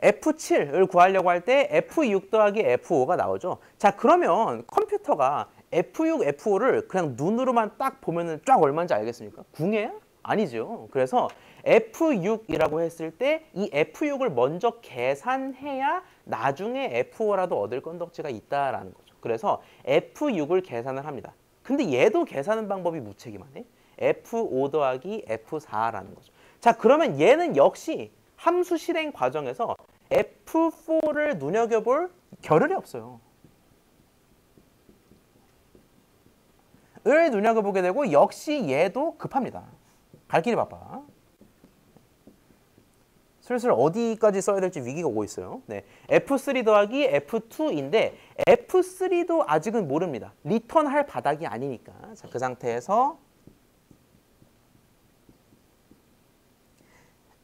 F7을 구하려고 할 때 F6 더하기 F5가 나오죠. 자 그러면 컴퓨터가 F6, F5를 그냥 눈으로만 딱 보면은 쫙 얼마인지 알겠습니까? 궁예야? 아니죠. 그래서 F6이라고 했을 때 이 F6을 먼저 계산해야 나중에 F5라도 얻을 건덕지가 있다라는 거죠. 그래서 F6을 계산을 합니다. 근데 얘도 계산하는 방법이 무책임하네. F5 더하기 F4라는 거죠. 자 그러면 얘는 역시 함수 실행 과정에서 F4를 눈여겨볼 겨를이 없어요. 을 눈여겨보게 되고 역시 얘도 급합니다. 갈 길이 바빠. 슬슬 어디까지 써야 될지 위기가 오고 있어요. 네, F3 더하기 F2인데 F3도 아직은 모릅니다. 리턴할 바닥이 아니니까. 자, 그 상태에서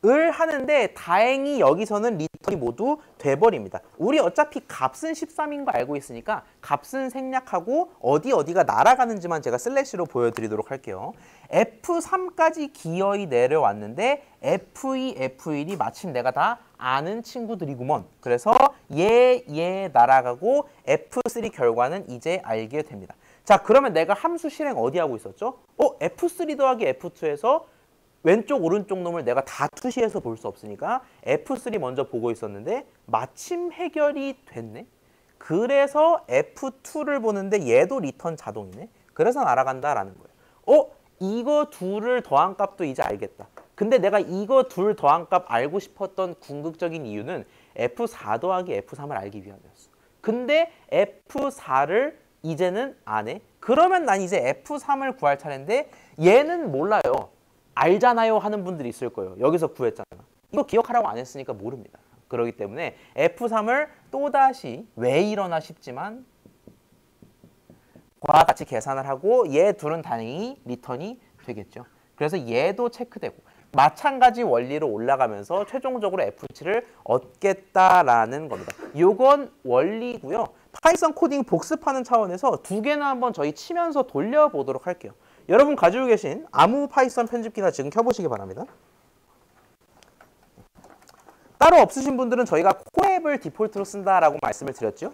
을 하는데 다행히 여기서는 리턴이 모두 돼버립니다. 우리 어차피 값은 13인 거 알고 있으니까 값은 생략하고 어디가 날아가는지만 제가 슬래시로 보여드리도록 할게요. F3까지 기어이 내려왔는데 F2, F1이 마침 내가 다 아는 친구들이구먼. 그래서 얘 날아가고 F3 결과는 이제 알게 됩니다. 자 그러면 내가 함수 실행 어디 하고 있었죠? F3 더하기 F2에서 왼쪽 오른쪽 놈을 내가 다 투시해서 볼 수 없으니까 F3 먼저 보고 있었는데 마침 해결이 됐네. 그래서 F2를 보는데 얘도 리턴 자동이네. 그래서 날아간다라는 거예요. 이거 둘을 더한 값도 이제 알겠다. 근데 내가 이거 둘 더한 값 알고 싶었던 궁극적인 이유는 F4 더하기 F3을 알기 위함이었어. 근데 F4를 이제는 안 해. 그러면 난 이제 F3을 구할 차례인데 얘는 몰라요. 알잖아요 하는 분들이 있을 거예요. 여기서 구했잖아. 이거 기억하라고 안 했으니까 모릅니다. 그렇기 때문에 F3을 또다시 왜 이러나 싶지만 과 같이 계산을 하고 얘 둘은 다행히 리턴이 되겠죠. 그래서 얘도 체크되고 마찬가지 원리로 올라가면서 최종적으로 F7을 얻겠다라는 겁니다. 요건 원리고요. 파이썬 코딩 복습하는 차원에서 두 개나 한번 저희 치면서 돌려보도록 할게요. 여러분 가지고 계신 아무 파이썬 편집기나 지금 켜보시기 바랍니다. 따로 없으신 분들은 저희가 코앱을 디폴트로 쓴다라고 말씀을 드렸죠.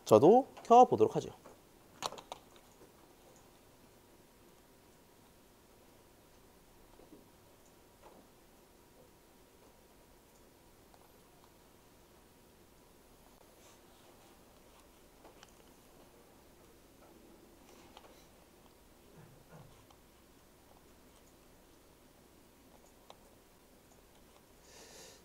저도 켜보도록 하죠.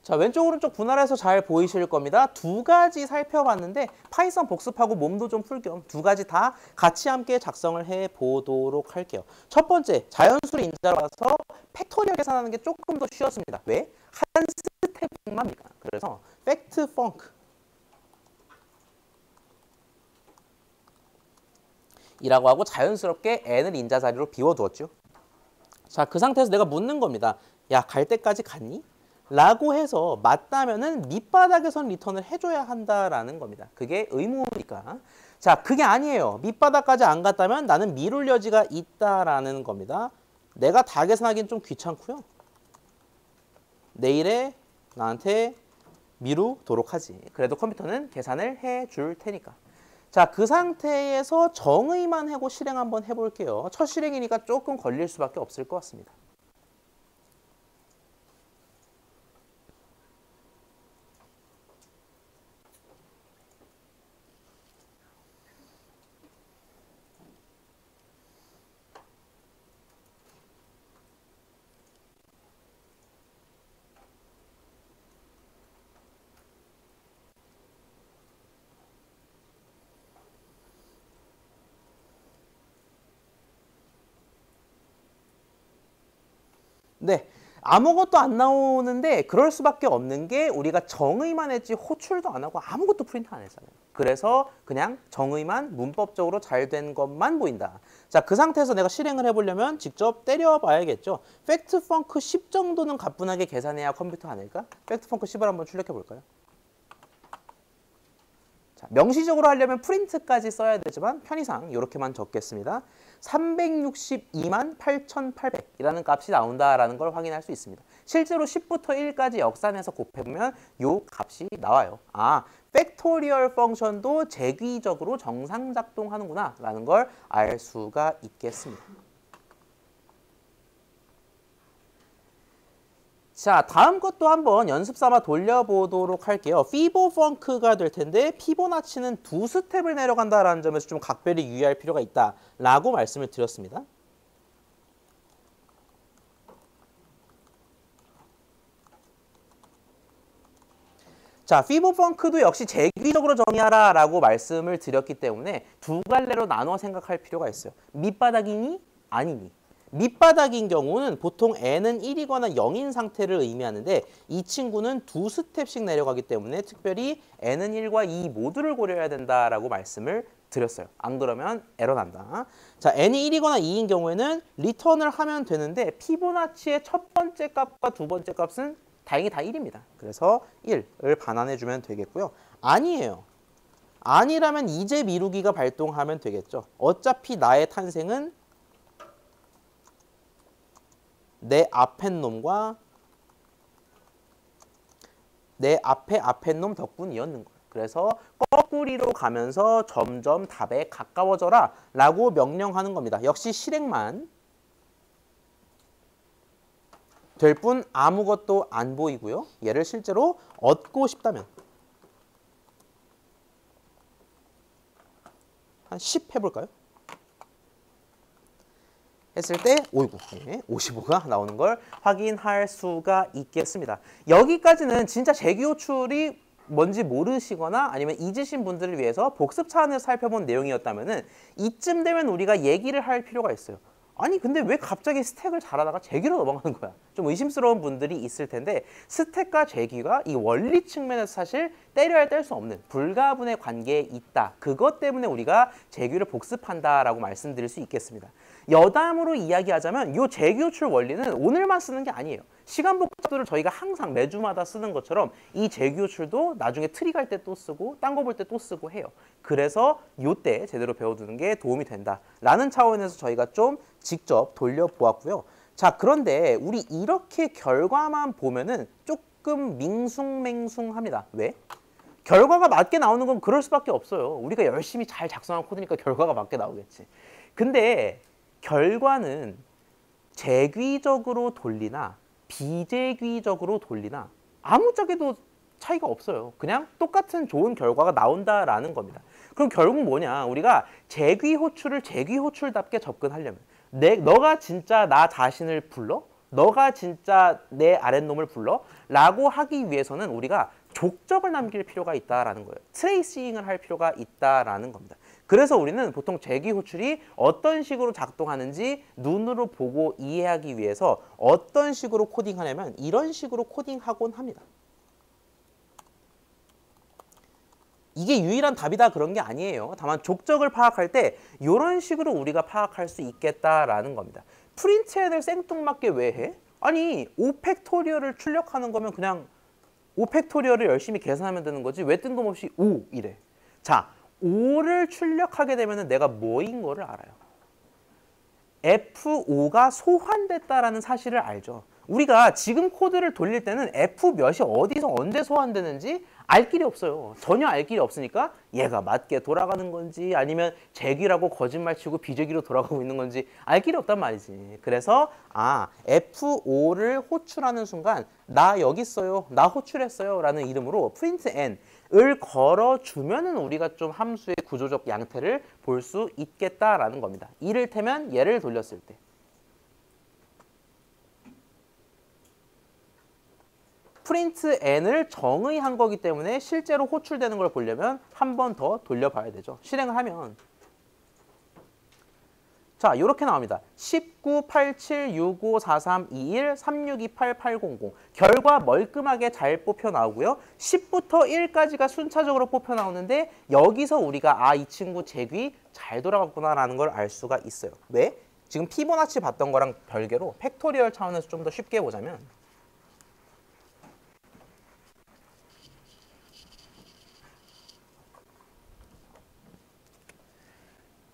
자, 왼쪽 오른쪽 분할해서 잘 보이실 겁니다. 두 가지 살펴봤는데 파이썬 복습하고 몸도 좀 풀 겸 두 가지 다 같이 함께 작성을 해보도록 할게요. 첫 번째, 자연수를 인자로 봐서 팩토리얼 계산하는 게 조금 더 쉬웠습니다. 왜? 한 스텝만입니다. 그래서 팩트 펑크 이라고 하고 자연스럽게 n을 인자 자리로 비워두었죠. 자, 그 상태에서 내가 묻는 겁니다. 야, 갈 때까지 갔니? 라고 해서 맞다면은 밑바닥에선 리턴을 해줘야 한다라는 겁니다. 그게 의무니까. 자, 그게 아니에요. 밑바닥까지 안 갔다면 나는 미룰 여지가 있다라는 겁니다. 내가 다 계산하기는 좀 귀찮고요. 내일에 나한테 미루도록 하지. 그래도 컴퓨터는 계산을 해줄 테니까. 자, 그 상태에서 정의만 하고 실행 한번 해볼게요. 첫 실행이니까 조금 걸릴 수밖에 없을 것 같습니다. 네, 아무것도 안 나오는데 그럴 수밖에 없는 게 우리가 정의만 했지 호출도 안 하고 아무것도 프린트 안 했잖아요. 그래서 그냥 정의만 문법적으로 잘 된 것만 보인다. 자, 그 상태에서 내가 실행을 해보려면 직접 때려봐야겠죠. 팩트 펑크 10 정도는 가뿐하게 계산해야 컴퓨터 아닐까? 팩트 펑크 10을 한번 출력해 볼까요? 자, 명시적으로 하려면 프린트까지 써야 되지만 편의상 이렇게만 적겠습니다. 362만 8,800이라는 값이 나온다라는 걸 확인할 수 있습니다. 실제로 10부터 1까지 역산해서 곱해보면 이 값이 나와요. 아, 팩토리얼 펑션도 재귀적으로 정상 작동하는구나 라는 걸 알 수가 있겠습니다. 자, 다음 것도 한번 연습 삼아 돌려보도록 할게요. 피보 펑크가 될 텐데 피보나치는 두 스텝을 내려간다라는 점에서 좀 각별히 유의할 필요가 있다라고 말씀을 드렸습니다. 자, 피보 펑크도 역시 재귀적으로 정의하라라고 말씀을 드렸기 때문에 두 갈래로 나눠 생각할 필요가 있어요. 밑바닥이니 아니니. 밑바닥인 경우는 보통 n은 1이거나 0인 상태를 의미하는데 이 친구는 두 스텝씩 내려가기 때문에 특별히 n은 1과 2 모두를 고려해야 된다라고 말씀을 드렸어요. 안 그러면 에러 난다. 자, n이 1이거나 2인 경우에는 리턴을 하면 되는데 피보나치의 첫 번째 값과 두 번째 값은 다행히 다 1입니다. 그래서 1을 반환해주면 되겠고요. 아니에요. 아니라면 이제 미루기가 발동하면 되겠죠. 어차피 나의 탄생은 내 앞에 놈과 내 앞에 놈 덕분이었는 거예요. 그래서 거꾸리로 가면서 점점 답에 가까워져라 라고 명령하는 겁니다. 역시 실행만 될 뿐 아무것도 안 보이고요. 얘를 실제로 얻고 싶다면 한 10 해볼까요? 했을 때 오이구, 55가 나오는 걸 확인할 수가 있겠습니다. 여기까지는 진짜 재규 호출이 뭔지 모르시거나 아니면 잊으신 분들을 위해서 복습 차원에서 살펴본 내용이었다면은 이쯤 되면 우리가 얘기를 할 필요가 있어요. 아니 근데 왜 갑자기 스택을 잘하다가 재규로 넘어가는 거야? 좀 의심스러운 분들이 있을 텐데 스택과 재규가 이 원리 측면에서 사실 때려야 뗄 수 없는 불가분의 관계에 있다. 그것 때문에 우리가 재규를 복습한다라고 말씀드릴 수 있겠습니다. 여담으로 이야기하자면 이 재규 호출 원리는 오늘만 쓰는 게 아니에요. 시간 복잡도를 저희가 항상 매주마다 쓰는 것처럼 이 재규 호출도 나중에 트리 갈 때 또 쓰고 딴 거 볼 때 또 쓰고 해요. 그래서 이때 제대로 배워두는 게 도움이 된다라는 차원에서 저희가 좀 직접 돌려보았고요. 자, 그런데 우리 이렇게 결과만 보면은 조금 밍숭맹숭합니다. 왜? 결과가 맞게 나오는 건 그럴 수밖에 없어요. 우리가 열심히 잘 작성한 코드니까 결과가 맞게 나오겠지. 근데 결과는 재귀적으로 돌리나 비재귀적으로 돌리나 아무짝에도 차이가 없어요. 그냥 똑같은 좋은 결과가 나온다라는 겁니다. 그럼 결국 뭐냐? 우리가 재귀 호출을 재귀 호출답게 접근하려면 너가 진짜 나 자신을 불러? 너가 진짜 내 아랫놈을 불러? 라고 하기 위해서는 우리가 족적을 남길 필요가 있다라는 거예요. 트레이싱을 할 필요가 있다라는 겁니다. 그래서 우리는 보통 재기 호출이 어떤 식으로 작동하는지 눈으로 보고 이해하기 위해서 어떤 식으로 코딩하냐면 이런 식으로 코딩하곤 합니다. 이게 유일한 답이다 그런 게 아니에요. 다만 족적을 파악할 때 이런 식으로 우리가 파악할 수 있겠다라는 겁니다. 프린트헤드를 생뚱맞게 왜 해? 아니 5팩토리얼을 출력하는 거면 그냥 5팩토리얼을 열심히 계산하면 되는 거지 왜 뜬금없이 5 이래. 자 5를 출력하게 되면 내가 뭐인 거를 알아요. F5가 소환됐다라는 사실을 알죠. 우리가 지금 코드를 돌릴 때는 F 몇이 어디서 언제 소환되는지 알 길이 없어요. 전혀 알 길이 없으니까 얘가 맞게 돌아가는 건지 아니면 재기라고 거짓말치고 비재기로 돌아가고 있는 건지 알 길이 없단 말이지. 그래서 F5를 호출하는 순간 나 여기 있어요. 나 호출했어요. 라는 이름으로 printn을 걸어주면은 우리가 좀 함수의 구조적 양태를 볼 수 있겠다라는 겁니다. 이를테면 얘를 돌렸을 때 프린트 n을 정의한 거기 때문에 실제로 호출되는 걸 보려면 한 번 더 돌려봐야 되죠. 실행을 하면 자 이렇게 나옵니다. 19, 87, 65, 43, 21, 3628, 800 결과 멀끔하게 잘 뽑혀 나오고요. 10부터 1까지가 순차적으로 뽑혀 나오는데 여기서 우리가 이 친구 재귀 잘 돌아갔구나라는 걸 알 수가 있어요. 왜? 지금 피보나치 봤던 거랑 별개로 팩토리얼 차원에서 좀 더 쉽게 보자면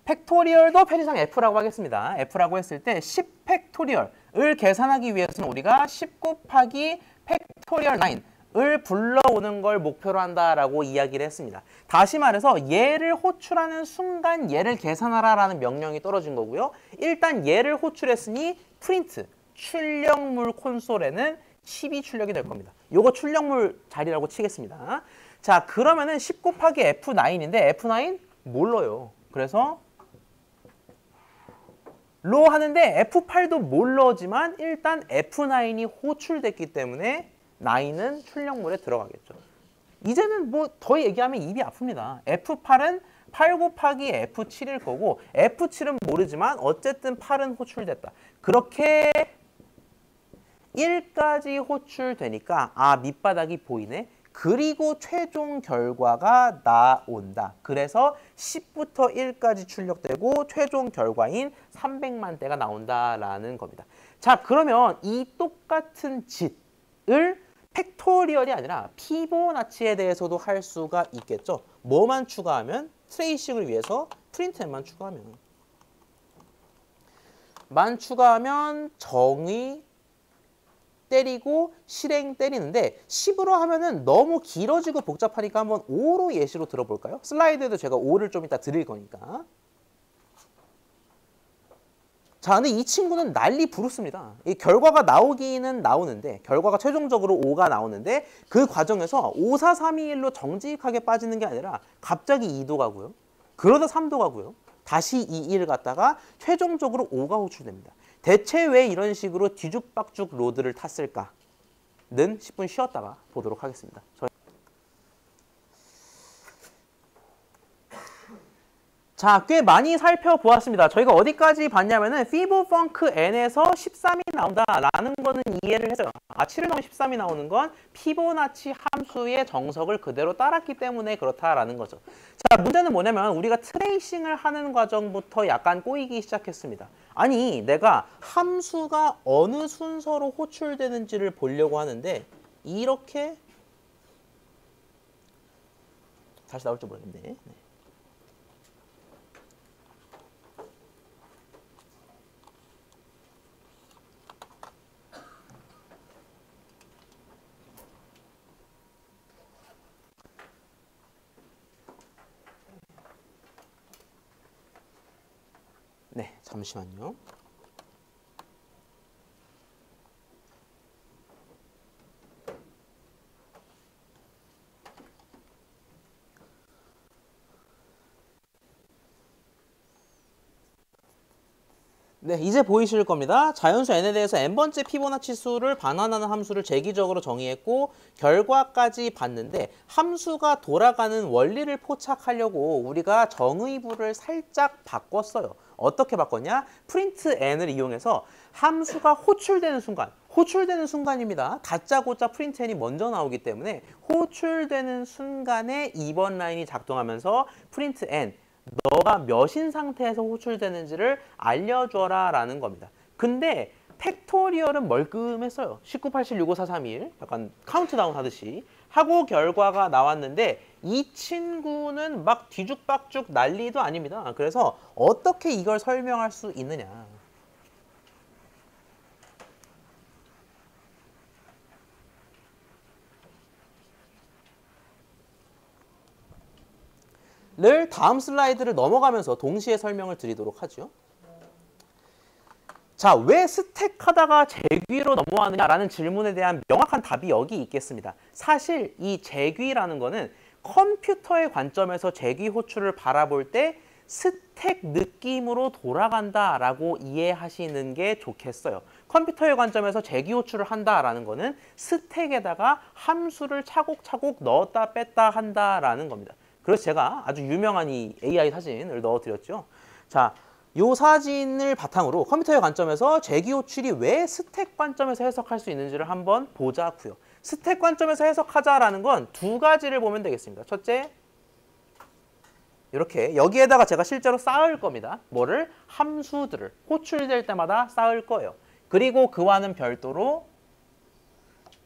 팩토리얼도 편의상 F라고 하겠습니다. F라고 했을 때 10팩토리얼을 계산하기 위해서는 우리가 10 곱하기 팩토리얼 9을 불러오는 걸 목표로 한다라고 이야기를 했습니다. 다시 말해서 얘를 호출하는 순간 얘를 계산하라라는 명령이 떨어진 거고요. 일단 얘를 호출했으니 프린트, 출력물 콘솔에는 10이 출력이 될 겁니다. 요거 출력물 자리라고 치겠습니다. 자, 그러면은 10 곱하기 F9인데 F9 몰라요. 그래서 로 하는데 F8도 몰러지만 일단 F9이 호출됐기 때문에 9은 출력물에 들어가겠죠. 이제는 뭐 더 얘기하면 입이 아픕니다. F8은 8 곱하기 F7일 거고 F7은 모르지만 어쨌든 8은 호출됐다. 그렇게 1까지 호출되니까 밑바닥이 보이네. 그리고 최종 결과가 나온다. 그래서 10부터 1까지 출력되고 최종 결과인 300만 대가 나온다라는 겁니다. 자, 그러면 이 똑같은 짓을 팩토리얼이 아니라 피보나치에 대해서도 할 수가 있겠죠. 뭐만 추가하면? 트레이싱을 위해서 프린트만 추가하면 정의 때리고 실행 때리는데 10으로 하면은 너무 길어지고 복잡하니까 한번 5로 예시로 들어볼까요? 슬라이드에도 제가 5를 좀 이따 드릴 거니까. 자, 근데 이 친구는 난리 부르습니다. 이 결과가 나오기는 나오는데 결과가 최종적으로 5가 나오는데 그 과정에서 5, 4, 3, 2, 1로 정직하게 빠지는 게 아니라 갑자기 2도 가고요. 그러다 3도 가고요. 다시 2, 1을 갔다가 최종적으로 5가 호출됩니다. 대체 왜 이런 식으로 뒤죽박죽 로드를 탔을까는 10분 쉬었다가 보도록 하겠습니다. 자, 꽤 많이 살펴보았습니다. 저희가 어디까지 봤냐면은 피보펑크 n에서 13이 나온다라는 거는 이해를 했어요. 7을 넣으면 13이 나오는 건 피보나치 함수의 정석을 그대로 따랐기 때문에 그렇다라는 거죠. 자, 문제는 뭐냐면 우리가 트레이싱을 하는 과정부터 약간 꼬이기 시작했습니다. 아니, 내가 함수가 어느 순서로 호출되는지를 보려고 하는데 이렇게 다시 나올지 모르겠네. 네. 네, 잠시만요. 네, 이제 보이실 겁니다. 자연수 n에 대해서 n번째 피보나치 수를 반환하는 함수를 재기적으로 정의했고 결과까지 봤는데 함수가 돌아가는 원리를 포착하려고 우리가 정의부를 살짝 바꿨어요. 어떻게 바꿨냐? 프린트 n을 이용해서 함수가 호출되는 순간입니다. 다짜고짜 프린트 n이 먼저 나오기 때문에 호출되는 순간에 2번 라인이 작동하면서 프린트 n 너가 몇인 상태에서 호출되는지를 알려줘라 라는 겁니다. 근데 팩토리얼은 멀끔했어요. 19, 87, 65, 4, 3, 1 약간 카운트다운 하듯이 하고 결과가 나왔는데 이 친구는 막 뒤죽박죽 난리도 아닙니다. 그래서 어떻게 이걸 설명할 수 있느냐. 를 다음 슬라이드를 넘어가면서 동시에 설명을 드리도록 하죠. 자, 왜 스택하다가 재귀로 넘어가느냐라는 질문에 대한 명확한 답이 여기 있겠습니다. 사실 이 재귀라는 거는 컴퓨터의 관점에서 재귀 호출을 바라볼 때 스택 느낌으로 돌아간다라고 이해하시는 게 좋겠어요. 컴퓨터의 관점에서 재귀 호출을 한다라는 거는 스택에다가 함수를 차곡차곡 넣었다 뺐다 한다라는 겁니다. 그래서 제가 아주 유명한 이 AI 사진을 넣어드렸죠. 자, 이 사진을 바탕으로 컴퓨터의 관점에서 재귀 호출이 왜 스택 관점에서 해석할 수 있는지를 한번 보자고요. 스택 관점에서 해석하자라는 건 두 가지를 보면 되겠습니다. 첫째, 이렇게 여기에다가 제가 실제로 쌓을 겁니다. 뭐를? 함수들을 호출될 때마다 쌓을 거예요. 그리고 그와는 별도로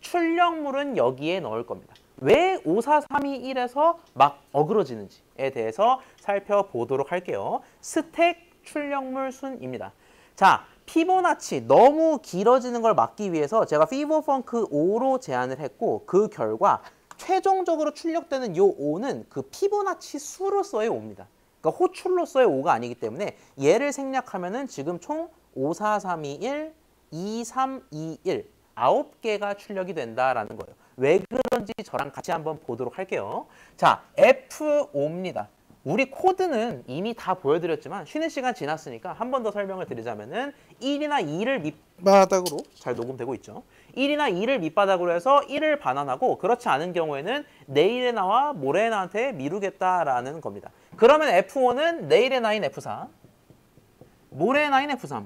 출력물은 여기에 넣을 겁니다. 왜 5, 4, 3, 2, 1에서 막 어그러지는지에 대해서 살펴보도록 할게요. 스택 출력물 순입니다. 자, 피보나치 너무 길어지는 걸 막기 위해서 제가 피보펑크 5로 제안을 했고 그 결과 최종적으로 출력되는 요 5는 그 피보나치 수로서의 5입니다. 그러니까 호출로서의 5가 아니기 때문에 얘를 생략하면은 지금 총 5, 4, 3, 2, 1, 2, 3, 2, 1 9개가 출력이 된다라는 거예요. 왜 그런지 저랑 같이 한번 보도록 할게요. 자, F5입니다. 우리 코드는 이미 다 보여드렸지만 쉬는 시간 지났으니까 한 번 더 설명을 드리자면은 1이나 2를 밑바닥으로 잘 녹음되고 있죠. 1이나 2를 밑바닥으로 해서 1을 반환하고 그렇지 않은 경우에는 내일에 나와 모레에 나한테 미루겠다라는 겁니다. 그러면 F5는 내일의 나인 F4, 모레의 나인 F3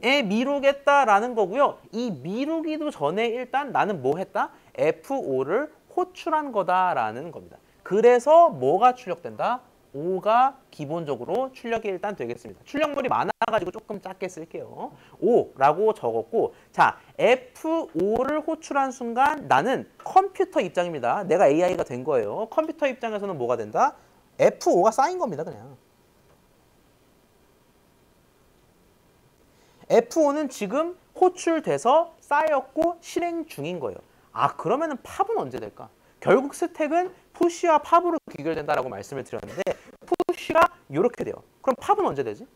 에 미루겠다라는 거고요. 이 미루기도 전에 일단 나는 뭐 했다? F5를 호출한 거다라는 겁니다. 그래서 뭐가 출력된다? 5가 기본적으로 출력이 일단 되겠습니다. 출력물이 많아가지고 조금 작게 쓸게요. 5라고 적었고, 자, F5를 호출한 순간 나는 컴퓨터 입장입니다. 내가 AI가 된 거예요. 컴퓨터 입장에서는 뭐가 된다? F5가 쌓인 겁니다, 그냥. F5는 지금 호출돼서 쌓였고 실행 중인 거예요. 아, 그러면은 팝은 언제 될까? 결국 스택은 푸시와 팝으로 귀결된다라고 말씀을 드렸는데 푸시가 이렇게 돼요. 그럼 팝은 언제 되지?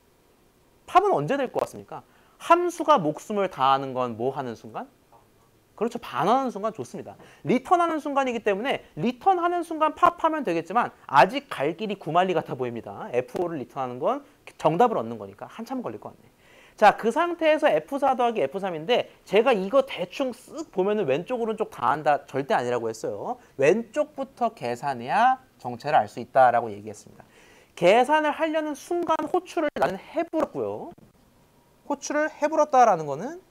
팝은 언제 될 것 같습니까? 함수가 목숨을 다하는 건 뭐 하는 순간? 그렇죠. 반환하는 순간 좋습니다. 리턴하는 순간이기 때문에 리턴하는 순간 팝하면 되겠지만 아직 갈 길이 구만리 같아 보입니다. F5를 리턴하는 건 정답을 얻는 거니까 한참 걸릴 것 같네. 자, 그 상태에서 F4 더하기 F3인데 제가 이거 대충 쓱 보면은 왼쪽 오른쪽 다 한다 절대 아니라고 했어요. 왼쪽부터 계산해야 정체를 알 수 있다라고 얘기했습니다. 계산을 하려는 순간 호출을 나는 해불었고요. 호출을 해불었다라는 거는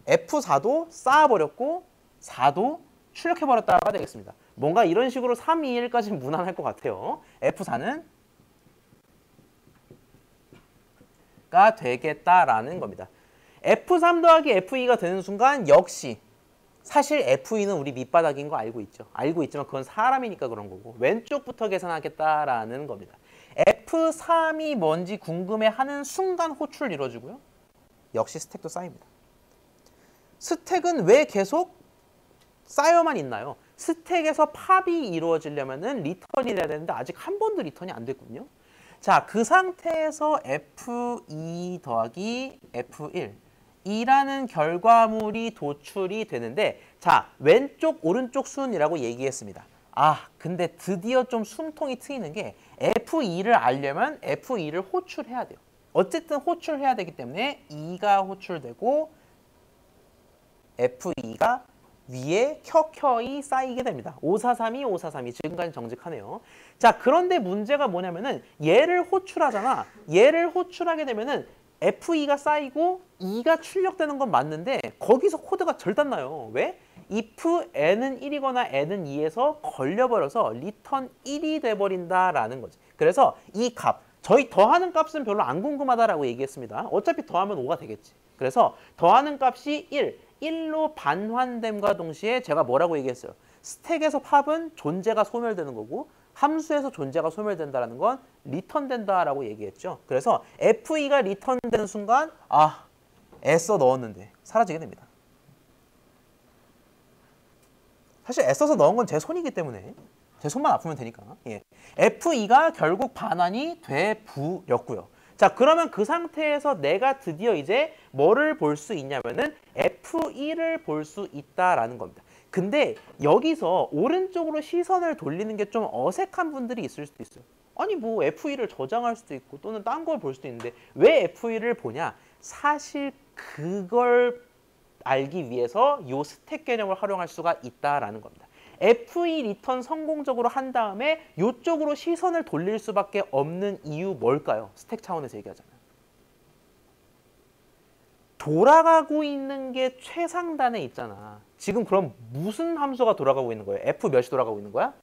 F4도 쌓아버렸고 4도 출력해버렸다가 되겠습니다. 뭔가 이런 식으로 3, 2, 1까지는 무난할 것 같아요. F4는 가 되겠다라는 겁니다. F3 더하기 F2가 되는 순간 역시 사실 F2는 우리 밑바닥인 거 알고 있죠. 알고 있지만 그건 사람이니까 그런 거고 왼쪽부터 계산하겠다라는 겁니다. F3이 뭔지 궁금해하는 순간 호출 이루어지고요. 역시 스택도 쌓입니다. 스택은 왜 계속 쌓여만 있나요? 스택에서 팝이 이루어지려면 리턴이 돼야 되는데 아직 한 번도 리턴이 안 됐거든요. 자, 그 상태에서 F2 더하기 F1 이라는 결과물이 도출이 되는데 자, 왼쪽 오른쪽 순이라고 얘기했습니다. 아, 근데 드디어 좀 숨통이 트이는 게 F2를 알려면 F2를 호출해야 돼요. 어쨌든 호출해야 되기 때문에 2가 호출되고 F2가 위에 켜켜이 쌓이게 됩니다. 5432, 5432 지금까지 정직하네요. 자, 그런데 문제가 뭐냐면은 얘를 호출하잖아. 얘를 호출하게 되면은 F2가 쌓이고 2가 출력되는 건 맞는데 거기서 코드가 절단나요. 왜? if n은 1이거나 n은 2에서 걸려버려서 return 1이 돼버린다라는 거지. 그래서 이 값, 저희 더하는 값은 별로 안 궁금하다라고 얘기했습니다. 어차피 더하면 5가 되겠지. 그래서 더하는 값이 1로 반환됨과 동시에 제가 뭐라고 얘기했어요? 스택에서 팝은 존재가 소멸되는 거고 함수에서 존재가 소멸된다는 건 리턴된다라고 얘기했죠. 그래서 F2가 리턴되는 순간 애써 넣었는데 사라지게 됩니다. 사실 애써서 넣은 건 제 손이기 때문에 제 손만 아프면 되니까. 예. F2가 결국 반환이 돼버렸고요. 자, 그러면 그 상태에서 내가 드디어 이제 뭐를 볼 수 있냐면은 F2를 볼 수 있다라는 겁니다. 근데 여기서 오른쪽으로 시선을 돌리는 게 좀 어색한 분들이 있을 수도 있어요. 아니 뭐 F2를 저장할 수도 있고 또는 딴 걸 볼 수도 있는데 왜 F2를 보냐? 사실 그걸 알기 위해서 요 스택 개념을 활용할 수가 있다라는 겁니다. F2 리턴 성공적으로 한 다음에 이쪽으로 시선을 돌릴 수밖에 없는 이유 뭘까요? 스택 차원에서 얘기하자면. 돌아가고 있는 게 최상단에 있잖아. 지금 그럼 무슨 함수가 돌아가고 있는 거예요? F 몇이 돌아가고 있는 거야?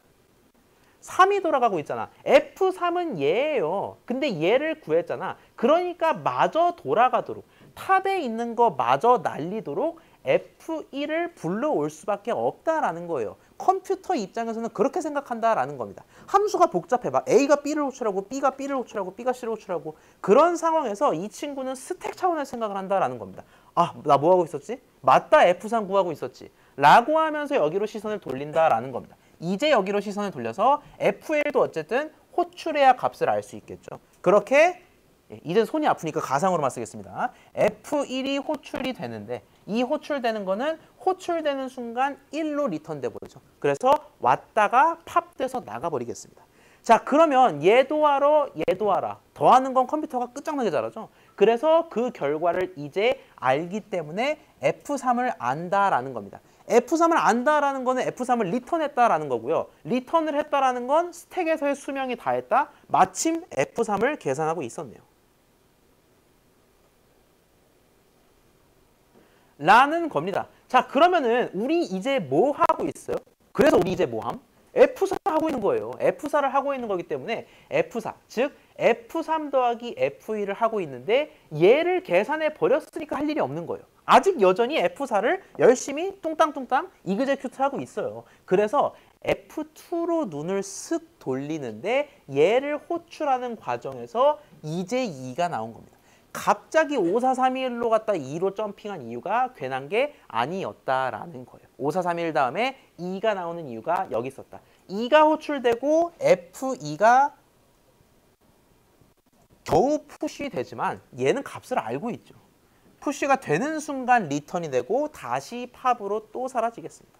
3이 돌아가고 있잖아. F3은 얘예요. 근데 얘를 구했잖아. 그러니까 마저 돌아가도록, 탑에 있는 거 마저 날리도록 F1을 불러올 수밖에 없다라는 거예요. 컴퓨터 입장에서는 그렇게 생각한다라는 겁니다. 함수가 복잡해. 막 A가 B를 호출하고 B가 B를 호출하고 B가 C를 호출하고 그런 상황에서 이 친구는 스택 차원에서 생각을 한다라는 겁니다. 나 뭐 하고 있었지? 맞다, F3 구하고 있었지. 라고 하면서 여기로 시선을 돌린다라는 겁니다. 이제 여기로 시선을 돌려서 F1도 어쨌든 호출해야 값을 알 수 있겠죠. 그렇게 이제 손이 아프니까 가상으로만 쓰겠습니다. F1이 호출이 되는데 이 호출되는 거는 호출되는 순간 1로 리턴돼 버리죠. 그래서 왔다가 팝돼서 나가버리겠습니다. 자, 그러면 얘도 알아. 더하는 건 컴퓨터가 끝장나게 잘하죠. 그래서 그 결과를 이제 알기 때문에 F3을 안다라는 겁니다. F3을 안다라는 거는 F3을 리턴했다라는 거고요. 리턴을 했다라는 건 스택에서의 수명이 다했다. 마침 F3을 계산하고 있었네요. 라는 겁니다. 자, 그러면은 우리 이제 뭐 하고 있어요? 그래서 우리 이제 뭐 함? F4 하고 있는 거예요. F4를 하고 있는 거기 때문에 F4, 즉 F3 더하기 F2를 하고 있는데 얘를 계산해 버렸으니까 할 일이 없는 거예요. 아직 여전히 F4를 열심히 뚱땅뚱땅 이그제큐트 하고 있어요. 그래서 F2로 눈을 쓱 돌리는데 얘를 호출하는 과정에서 이제 2가 나온 겁니다. 갑자기 5431로 갔다 2로 점핑한 이유가 괜한 게 아니었다라는 거예요. 5431 다음에 2가 나오는 이유가 여기 있었다. 2가 호출되고 F2가 겨우 푸시 되지만 얘는 값을 알고 있죠. 푸시가 되는 순간 리턴이 되고 다시 팝으로 또 사라지겠습니다.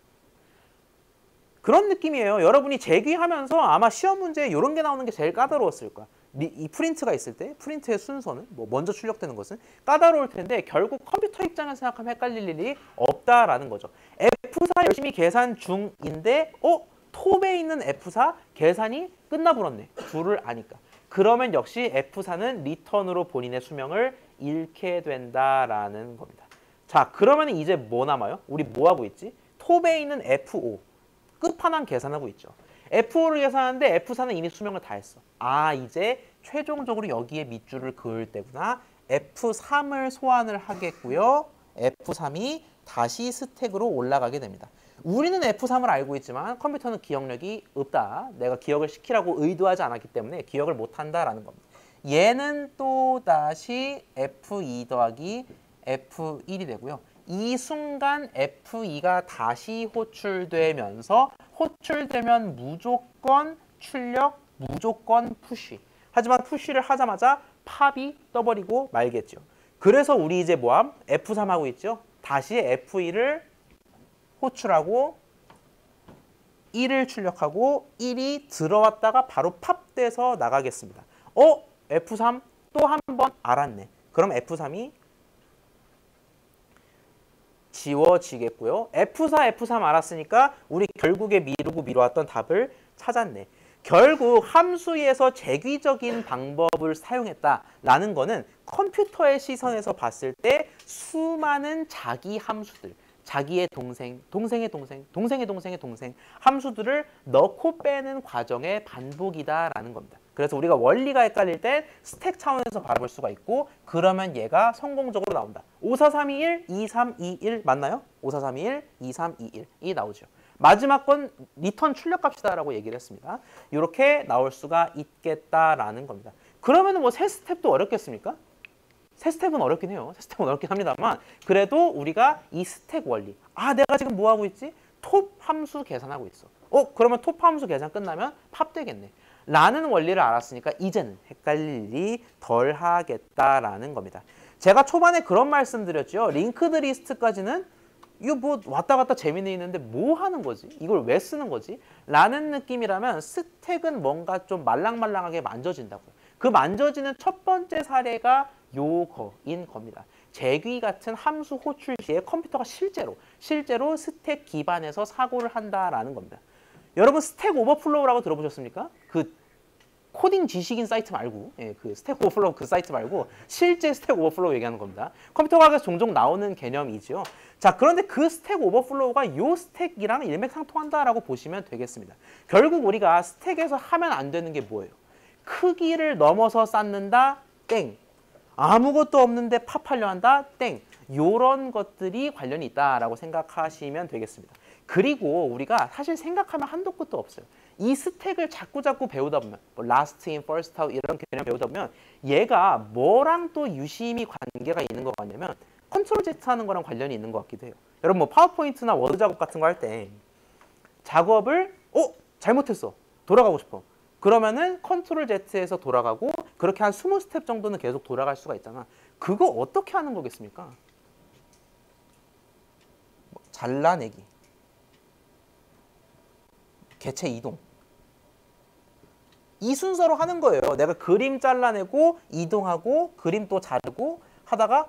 그런 느낌이에요. 여러분이 재귀하면서 아마 시험 문제에 이런 게 나오는 게 제일 까다로웠을 거야. 이 프린트가 있을 때 프린트의 순서는 뭐 먼저 출력되는 것은 까다로울 텐데 결국 컴퓨터 입장에서 생각하면 헷갈릴 일이 없다라는 거죠. F4 열심히 계산 중인데 톱에 있는 F4 계산이 끝나버렸네. 둘을 아니까. 그러면 역시 F4는 리턴으로 본인의 수명을 잃게 된다라는 겁니다. 자, 그러면 이제 뭐 남아요? 우리 뭐 하고 있지? 톱에 있는 F5 끝판왕 계산하고 있죠. F5를 계산하는데 F4는 이미 수명을 다 했어. 이제 최종적으로 여기에 밑줄을 그을 때구나. F3을 소환을 하겠고요. F3이 다시 스택으로 올라가게 됩니다. 우리는 F3을 알고 있지만 컴퓨터는 기억력이 없다. 내가 기억을 시키라고 의도하지 않았기 때문에 기억을 못한다라는 겁니다. 얘는 또 다시 F2 더하기 F1이 되고요. 이 순간 F2가 다시 호출되면서 호출되면 무조건 출력, 무조건 푸시. 하지만 푸시를 하자마자 팝이 떠버리고 말겠죠. 그래서 우리 이제 뭐함? F3 하고 있죠. 다시 F2를 호출하고 1을 출력하고 1이 들어왔다가 바로 팝돼서 나가겠습니다. F3 또 한 번 알았네. 그럼 F3이 지워지겠고요. F4, F3 알았으니까 우리 결국에 미루었던 답을 찾았네. 결국 함수에서 재귀적인 방법을 사용했다라는 거는 컴퓨터의 시선에서 봤을 때 수많은 자기 함수들, 자기의 동생, 동생의 동생, 동생의 동생의 동생 함수들을 넣고 빼는 과정의 반복이다라는 겁니다. 그래서 우리가 원리가 헷갈릴 때 스택 차원에서 바라볼 수가 있고 그러면 얘가 성공적으로 나온다. 5, 4, 3, 2, 1, 2, 3, 2, 1 맞나요? 5, 4, 3, 2, 1, 2, 3, 2, 1이 나오죠. 마지막 건 리턴 출력값이다라고 얘기를 했습니다. 이렇게 나올 수가 있겠다라는 겁니다. 그러면 뭐 세 스텝도 어렵겠습니까? 세 스텝은 어렵긴 해요. 세 스텝은 어렵긴 합니다만 그래도 우리가 이 스택 원리 내가 지금 뭐 하고 있지? 톱 함수 계산하고 있어. 그러면 톱 함수 계산 끝나면 팝 되겠네. 라는 원리를 알았으니까 이제는 헷갈릴 일이 덜 하겠다라는 겁니다. 제가 초반에 그런 말씀 드렸죠. 링크드 리스트까지는 이거 뭐 왔다 갔다 재미는 있는데 뭐 하는 거지? 이걸 왜 쓰는 거지? 라는 느낌이라면 스택은 뭔가 좀 말랑말랑하게 만져진다고요. 그 만져지는 첫 번째 사례가 요거인 겁니다. 재귀 같은 함수 호출 시에 컴퓨터가 실제로 스택 기반에서 사고를 한다라는 겁니다. 여러분 스택 오버플로우라고 들어보셨습니까? 그 코딩 지식인 사이트 말고 그 스택 오버플로우 그 사이트 말고 실제 스택 오버플로우 얘기하는 겁니다. 컴퓨터 과학에서 종종 나오는 개념이죠. 자, 그런데 그 스택 오버플로우가 요 스택이랑 일맥상통한다라고 보시면 되겠습니다. 결국 우리가 스택에서 하면 안 되는 게 뭐예요? 크기를 넘어서 쌓는다, 땡. 아무것도 없는데 팝하려 한다, 땡. 요런 것들이 관련이 있다라고 생각하시면 되겠습니다. 그리고 우리가 사실 생각하면 한도 끝도 없어요. 이 스택을 자꾸 배우다 보면 뭐 last in, first out 이런 개념 배우다 보면 얘가 뭐랑 또 유심히 관계가 있는 것 같냐면 컨트롤 Z 하는 거랑 관련이 있는 것 같기도 해요. 여러분 뭐 파워포인트나 워드 작업 같은 거 할 때 작업을 잘못했어. 돌아가고 싶어. 그러면은 컨트롤 Z에서 돌아가고 그렇게 한 20스텝 정도는 계속 돌아갈 수가 있잖아. 그거 어떻게 하는 거겠습니까? 잘라내기. 개체 이동. 이 순서로 하는 거예요. 내가 그림 잘라내고 이동하고 그림 또 자르고 하다가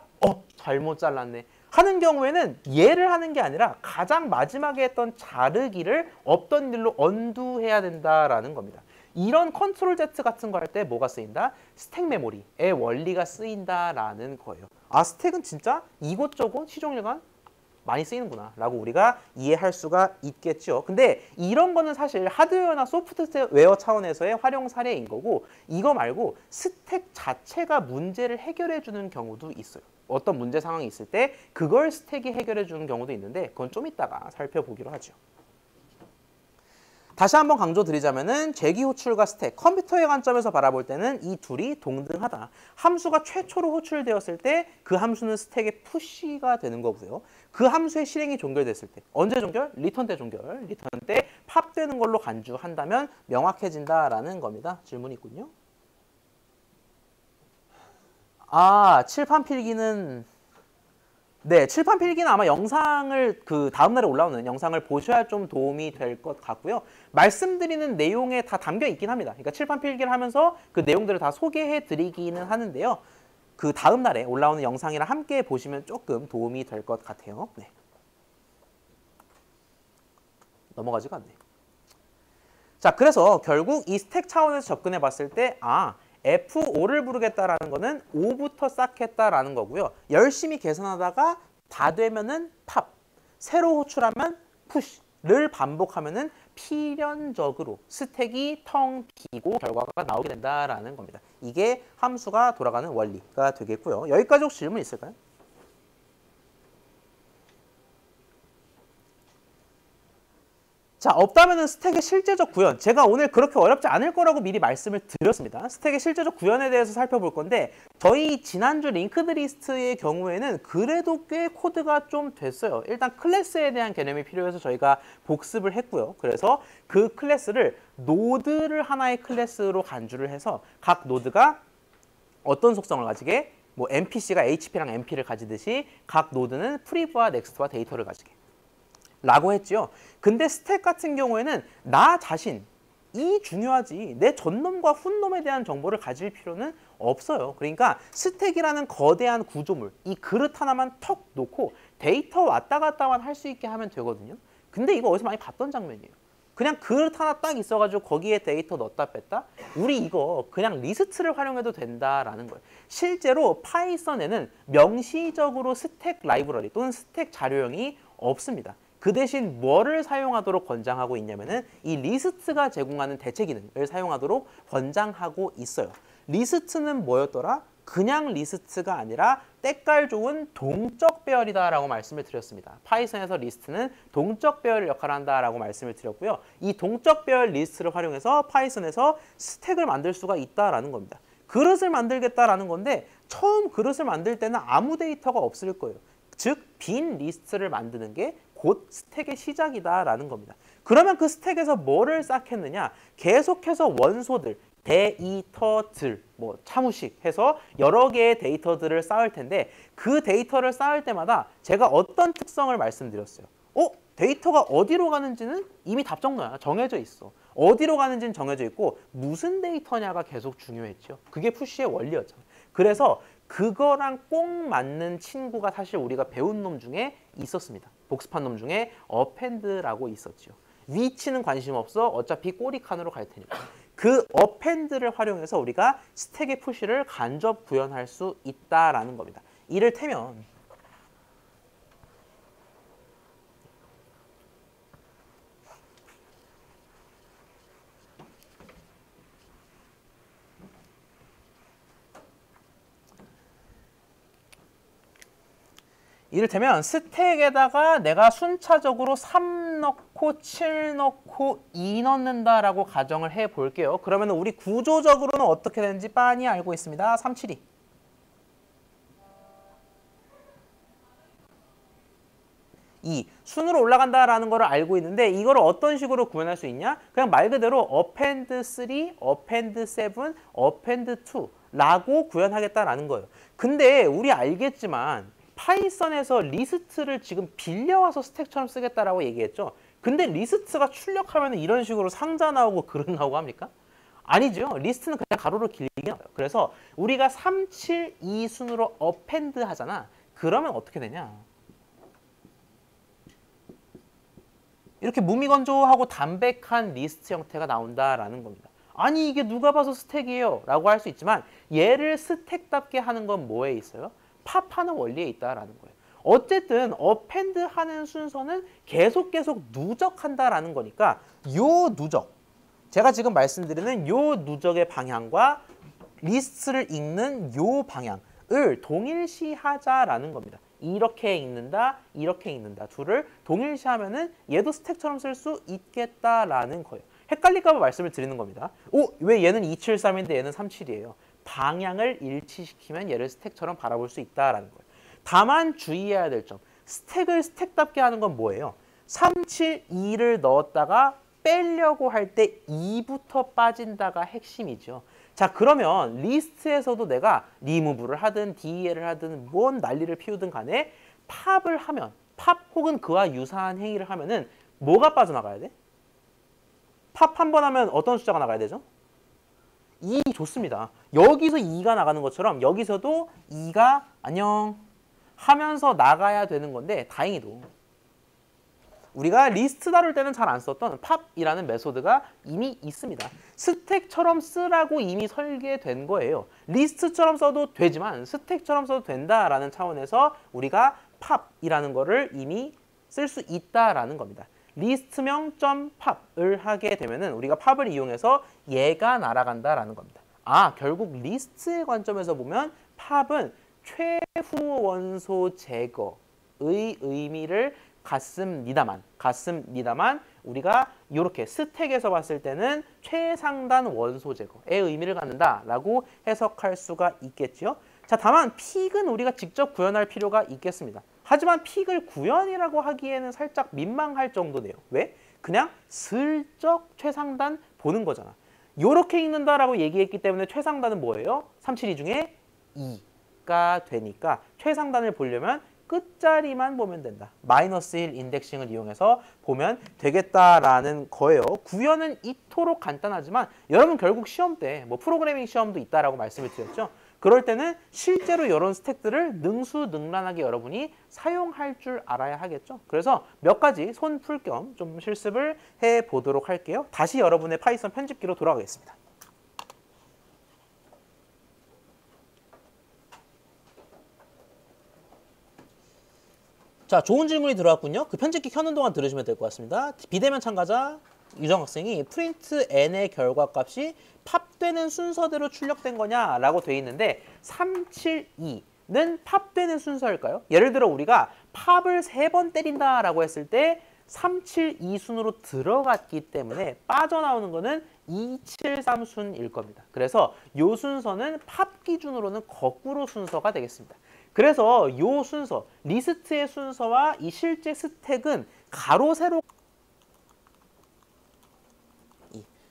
잘못 잘랐네. 하는 경우에는 얘를 하는 게 아니라 가장 마지막에 했던 자르기를 없던 일로 언두해야 된다라는 겁니다. 이런 컨트롤 Z 같은 거 할 때 뭐가 쓰인다? 스택 메모리의 원리가 쓰인다라는 거예요. 스택은 진짜 이곳저곳 시종일관 많이 쓰이는구나 라고 우리가 이해할 수가 있겠죠. 근데 이런 거는 사실 하드웨어나 소프트웨어 차원에서의 활용 사례인 거고 이거 말고 스택 자체가 문제를 해결해 주는 경우도 있어요. 어떤 문제 상황이 있을 때 그걸 스택이 해결해 주는 경우도 있는데 그건 좀 이따가 살펴보기로 하죠. 다시 한번 강조드리자면은 재귀 호출과 스택, 컴퓨터의 관점에서 바라볼 때는 이 둘이 동등하다. 함수가 최초로 호출되었을 때 그 함수는 스택의 푸시가 되는 거고요. 그 함수의 실행이 종결됐을 때, 언제 종결? 리턴 때 종결. 리턴 때 팝되는 걸로 간주한다면 명확해진다라는 겁니다. 질문이 있군요. 칠판 필기는 칠판 필기는 아마 영상을 그 다음날에 올라오는 영상을 보셔야 좀 도움이 될 것 같고요. 말씀드리는 내용에 다 담겨 있긴 합니다. 그러니까 칠판 필기를 하면서 그 내용들을 다 소개해 드리기는 하는데요. 그 다음날에 올라오는 영상이랑 함께 보시면 조금 도움이 될 것 같아요. 넘어가지가 않네. 자, 그래서 결국 이 스택 차원에서 접근해 봤을 때 F5를 부르겠다라는 거는 5부터 쌓겠다라는 거고요. 열심히 계산하다가 다 되면은 팝, 새로 호출하면 푸시를 반복하면은 필연적으로 스택이 텅 비고 결과가 나오게 된다라는 겁니다. 이게 함수가 돌아가는 원리가 되겠고요. 여기까지 혹시 질문 있을까요? 자, 없다면은 스택의 실제적 구현. 제가 오늘 그렇게 어렵지 않을 거라고 미리 말씀을 드렸습니다. 스택의 실제적 구현에 대해서 살펴볼 건데 저희 지난주 링크드 리스트의 경우에는 그래도 꽤 코드가 좀 됐어요. 일단 클래스에 대한 개념이 필요해서 저희가 복습을 했고요. 그래서 그 클래스를 노드를 하나의 클래스로 간주를 해서 각 노드가 어떤 속성을 가지게 뭐 NPC가 HP랑 NP를 가지듯이 각 노드는 프리브와 넥스트와 데이터를 가지게 라고 했지요. 근데 스택 같은 경우에는 나 자신, 이 중요하지. 내 전놈과 훈놈에 대한 정보를 가질 필요는 없어요. 그러니까 스택이라는 거대한 구조물, 이 그릇 하나만 턱 놓고 데이터 왔다 갔다만 할 수 있게 하면 되거든요. 근데 이거 어디서 많이 봤던 장면이에요. 그냥 그릇 하나 딱 있어가지고 거기에 데이터 넣었다 뺐다? 우리 이거 그냥 리스트를 활용해도 된다라는 거예요. 실제로 파이썬에는 명시적으로 스택 라이브러리 또는 스택 자료형이 없습니다. 그 대신 뭐를 사용하도록 권장하고 있냐면은 이 리스트가 제공하는 대체 기능을 사용하도록 권장하고 있어요. 리스트는 뭐였더라? 그냥 리스트가 아니라 때깔 좋은 동적 배열이다라고 말씀을 드렸습니다. 파이썬에서 리스트는 동적 배열 역할을 한다라고 말씀을 드렸고요. 이 동적 배열 리스트를 활용해서 파이썬에서 스택을 만들 수가 있다라는 겁니다. 그릇을 만들겠다라는 건데 처음 그릇을 만들 때는 아무 데이터가 없을 거예요. 즉, 빈 리스트를 만드는 게 곧 스택의 시작이다라는 겁니다. 그러면 그 스택에서 뭐를 쌓겠느냐? 계속해서 원소들, 데이터들, 뭐 차무식 해서 여러 개의 데이터들을 쌓을 텐데 그 데이터를 쌓을 때마다 제가 어떤 특성을 말씀드렸어요. 데이터가 어디로 가는지는 이미 답정너야. 정해져 있어. 어디로 가는지는 정해져 있고 무슨 데이터냐가 계속 중요했죠. 그게 푸시의 원리였죠. 그래서 그거랑 꼭 맞는 친구가 사실 우리가 배운 놈 중에 있었습니다. 복습한 놈 중에 어펜드라고 있었죠. 위치는 관심 없어. 어차피 꼬리칸으로 갈 테니까. 그 어펜드를 활용해서 우리가 스택의 푸시를 간접 구현할 수 있다라는 겁니다. 이를테면 이를테면 스택에다가 내가 순차적으로 3 넣고 7 넣고 2 넣는다라고 가정을 해볼게요. 그러면 우리 구조적으로는 어떻게 되는지 빤히 알고 있습니다. 3, 7, 2. 2. 순으로 올라간다라는 걸 알고 있는데 이걸 어떤 식으로 구현할 수 있냐? 그냥 말 그대로 append 3, append 7, append 2라고 구현하겠다라는 거예요. 근데 우리 알겠지만 파이썬에서 리스트를 지금 빌려와서 스택처럼 쓰겠다라고 얘기했죠. 근데 리스트가 출력하면 이런 식으로 상자 나오고 그릇 나오고 합니까? 아니죠. 리스트는 그냥 가로로 길게 나와요. 그래서 우리가 3, 7, 2 순으로 append 하잖아. 그러면 어떻게 되냐? 이렇게 무미건조하고 담백한 리스트 형태가 나온다라는 겁니다. 아니 이게 누가 봐서 스택이에요 라고 할 수 있지만 얘를 스택답게 하는 건 뭐에 있어요? 팝하는 원리에 있다라는 거예요. 어쨌든 append 하는 순서는 계속 누적한다라는 거니까 요 누적, 제가 지금 말씀드리는 요 누적의 방향과 리스트를 읽는 요 방향을 동일시하자라는 겁니다. 이렇게 읽는다, 이렇게 읽는다. 둘을 동일시하면은 얘도 스택처럼 쓸 수 있겠다라는 거예요. 헷갈릴까 봐 말씀을 드리는 겁니다. 왜 얘는 273인데 얘는 37이에요? 방향을 일치시키면 얘를 스택처럼 바라볼 수 있다라는 거예요. 다만 주의해야 될 점. 스택을 스택답게 하는 건 뭐예요? 3, 7, 2를 넣었다가 빼려고 할 때 2부터 빠진다가 핵심이죠. 자, 그러면 리스트에서도 내가 리무브를 하든 DEL을 하든 뭔 난리를 피우든 간에 팝을 하면, 팝 혹은 그와 유사한 행위를 하면은 뭐가 빠져나가야 돼? 팝 한 번 하면 어떤 숫자가 나가야 되죠? 2 좋습니다. 여기서 2가 나가는 것처럼 여기서도 2가 안녕 하면서 나가야 되는 건데 다행히도 우리가 리스트 다룰 때는 잘 안 썼던 팝이라는 메소드가 이미 있습니다. 스택처럼 쓰라고 이미 설계된 거예요. 리스트처럼 써도 되지만 스택처럼 써도 된다라는 차원에서 우리가 팝이라는 거를 이미 쓸 수 있다라는 겁니다. 리스트명 .pop을 하게 되면은 우리가 팝을 이용해서 얘가 날아간다라는 겁니다. 결국 리스트의 관점에서 보면 팝은 최후 원소 제거의 의미를 갖습니다만 우리가 이렇게 스택에서 봤을 때는 최상단 원소 제거의 의미를 갖는다라고 해석할 수가 있겠죠. 자, 다만 픽은 우리가 직접 구현할 필요가 있겠습니다. 하지만 픽을 구현이라고 하기에는 살짝 민망할 정도네요. 왜? 그냥 슬쩍 최상단 보는 거잖아. 요렇게 읽는다라고 얘기했기 때문에 최상단은 뭐예요? 372 중에 2가 되니까 최상단을 보려면 끝자리만 보면 된다. 마이너스 1 인덱싱을 이용해서 보면 되겠다라는 거예요. 구현은 이토록 간단하지만 여러분 결국 시험 때 뭐 프로그래밍 시험도 있다라고 말씀을 드렸죠. 그럴 때는 실제로 이런 스택들을 능수능란하게 여러분이 사용할 줄 알아야 하겠죠. 그래서 몇 가지 손 풀 겸 좀 실습을 해보도록 할게요. 다시 여러분의 파이썬 편집기로 돌아가겠습니다. 자, 좋은 질문이 들어왔군요. 그 편집기 켜는 동안 들으시면 될 것 같습니다. 비대면 참가자 유정 학생이 프린트 n의 결과값이 팝되는 순서대로 출력된 거냐라고 돼 있는데 372는 팝되는 순서일까요? 예를 들어 우리가 팝을 3번 때린다라고 했을 때 372 순으로 들어갔기 때문에 빠져나오는 거는 273 순일 겁니다. 그래서 이 순서는 팝 기준으로는 거꾸로 순서가 되겠습니다. 그래서 이 순서, 리스트의 순서와 이 실제 스택은 가로 세로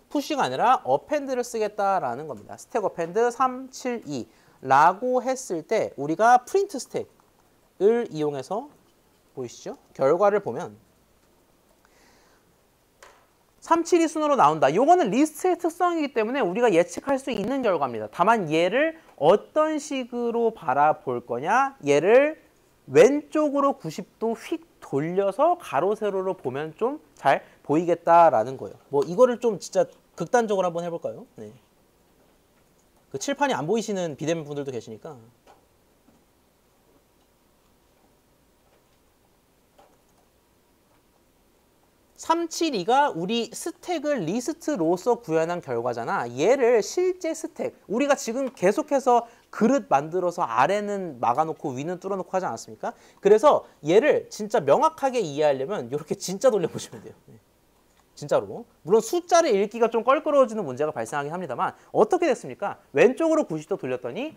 푸시가 아니라 어펜드를 쓰겠다라는 겁니다. 스택 어펜드 372라고 했을 때 우리가 프린트 스택을 이용해서 보이시죠? 결과를 보면 372 순으로 나온다. 요거는 리스트의 특성이기 때문에 우리가 예측할 수 있는 결과입니다. 다만 얘를 어떤 식으로 바라볼 거냐? 얘를 왼쪽으로 90도 휙 돌려서 가로 세로로 보면 좀 잘 보이겠다라는 거예요. 뭐 이거를 좀 진짜 극단적으로 한번 해볼까요? 네. 그 칠판이 안 보이시는 비대면 분들도 계시니까. (372가) 우리 스택을 리스트로서 구현한 결과잖아. 얘를 실제 스택, 우리가 지금 계속해서 그릇 만들어서 아래는 막아놓고 위는 뚫어놓고 하지 않았습니까? 그래서 얘를 진짜 명확하게 이해하려면 이렇게 진짜 돌려보시면 돼요. 진짜로. 물론 숫자를 읽기가 좀 껄끄러워지는 문제가 발생하긴 합니다만 어떻게 됐습니까? 왼쪽으로 90도 돌렸더니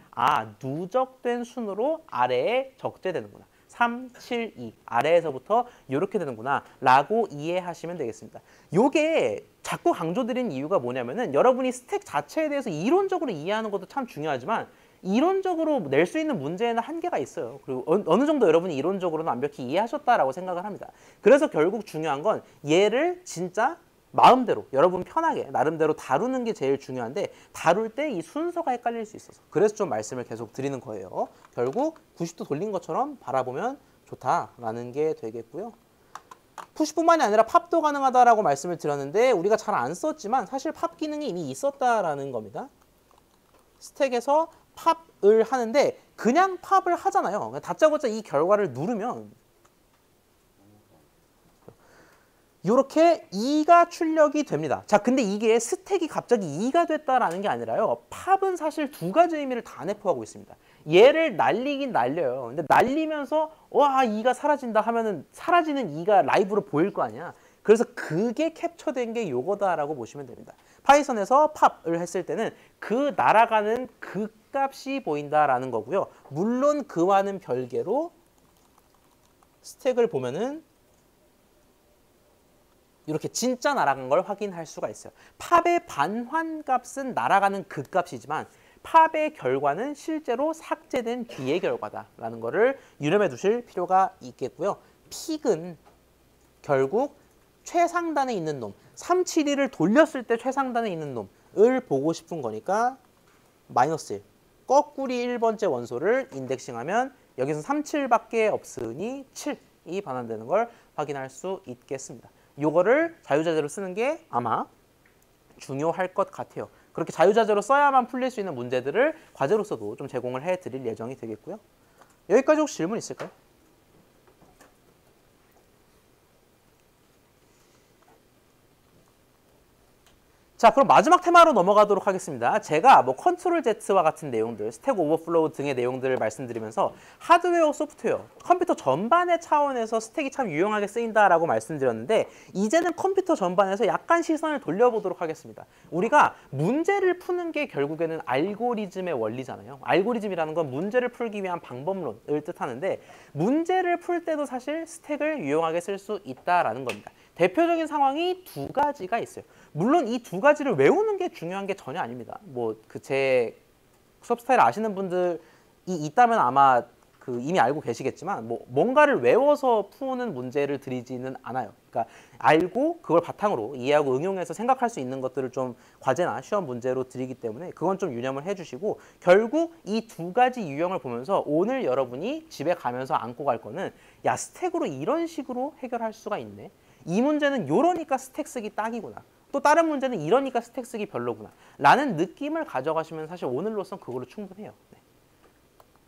누적된 순으로 아래에 적재되는구나. 3, 7, 2 아래에서부터 이렇게 되는구나 라고 이해하시면 되겠습니다. 요게 자꾸 강조드린 이유가 뭐냐면은 여러분이 스택 자체에 대해서 이론적으로 이해하는 것도 참 중요하지만 이론적으로 낼 수 있는 문제에는 한계가 있어요. 그리고 어느 정도 여러분이 이론적으로는 완벽히 이해하셨다라고 생각을 합니다. 그래서 결국 중요한 건 얘를 진짜 마음대로 여러분 편하게 나름대로 다루는 게 제일 중요한데 다룰 때 이 순서가 헷갈릴 수 있어서 그래서 좀 말씀을 계속 드리는 거예요. 결국 90도 돌린 것처럼 바라보면 좋다라는 게 되겠고요. 푸시뿐만이 아니라 팝도 가능하다라고 말씀을 드렸는데 우리가 잘 안 썼지만 사실 팝 기능이 이미 있었다라는 겁니다. 스택에서 팝을 하는데 그냥 팝을 하잖아요. 다짜고짜 이 결과를 누르면 이렇게 2가 출력이 됩니다. 자, 근데 이게 스택이 갑자기 2가 됐다라는 게 아니라요. 팝은 사실 두 가지 의미를 다 내포하고 있습니다. 얘를 날리긴 날려요. 근데 날리면서 와 2가 사라진다 하면은 사라지는 2가 라이브로 보일 거 아니야. 그래서 그게 캡처된 게 요거다라고 보시면 됩니다. 파이썬에서 팝을 했을 때는 그 날아가는 그 값이 보인다라는 거고요. 물론 그와는 별개로 스택을 보면은 이렇게 진짜 날아간 걸 확인할 수가 있어요. 팝의 반환값은 날아가는 그 값이지만 팝의 결과는 실제로 삭제된 뒤의 결과다라는 거를 유념해 두실 필요가 있겠고요. 픽은 결국 최상단에 있는 놈, 372를 돌렸을 때 최상단에 있는 놈을 보고 싶은 거니까 마이너스 1, 거꾸리 1번째 원소를 인덱싱하면 여기서 37밖에 없으니 7이 반환되는 걸 확인할 수 있겠습니다. 요거를 자유자재로 쓰는 게 아마 중요할 것 같아요. 그렇게 자유자재로 써야만 풀릴 수 있는 문제들을 과제로서도 좀 제공을 해드릴 예정이 되겠고요. 여기까지 혹시 질문 있을까요? 자, 그럼 마지막 테마로 넘어가도록 하겠습니다. 제가 뭐 컨트롤 Z와 같은 내용들, 스택 오버플로우 등의 내용들을 말씀드리면서 하드웨어, 소프트웨어, 컴퓨터 전반의 차원에서 스택이 참 유용하게 쓰인다라고 말씀드렸는데 이제는 컴퓨터 전반에서 약간 시선을 돌려보도록 하겠습니다. 우리가 문제를 푸는 게 결국에는 알고리즘의 원리잖아요. 알고리즘이라는 건 문제를 풀기 위한 방법론을 뜻하는데 문제를 풀 때도 사실 스택을 유용하게 쓸 수 있다라는 겁니다. 대표적인 상황이 두 가지가 있어요. 물론 이 두 가지를 외우는 게 중요한 게 전혀 아닙니다. 뭐 제 수업 스타일 아시는 분들이 있다면 아마 그 이미 알고 계시겠지만 뭔가를 외워서 푸는 문제를 드리지는 않아요. 그러니까 알고 그걸 바탕으로 이해하고 응용해서 생각할 수 있는 것들을 좀 과제나 시험 문제로 드리기 때문에 그건 좀 유념을 해주시고 결국 이 두 가지 유형을 보면서 오늘 여러분이 집에 가면서 안고 갈 거는 야 스택으로 이런 식으로 해결할 수가 있네. 이 문제는 요러니까 스택 쓰기 딱이구나. 또 다른 문제는 이러니까 스택 쓰기 별로구나. 라는 느낌을 가져가시면 사실 오늘로선 그걸로 충분해요. 네.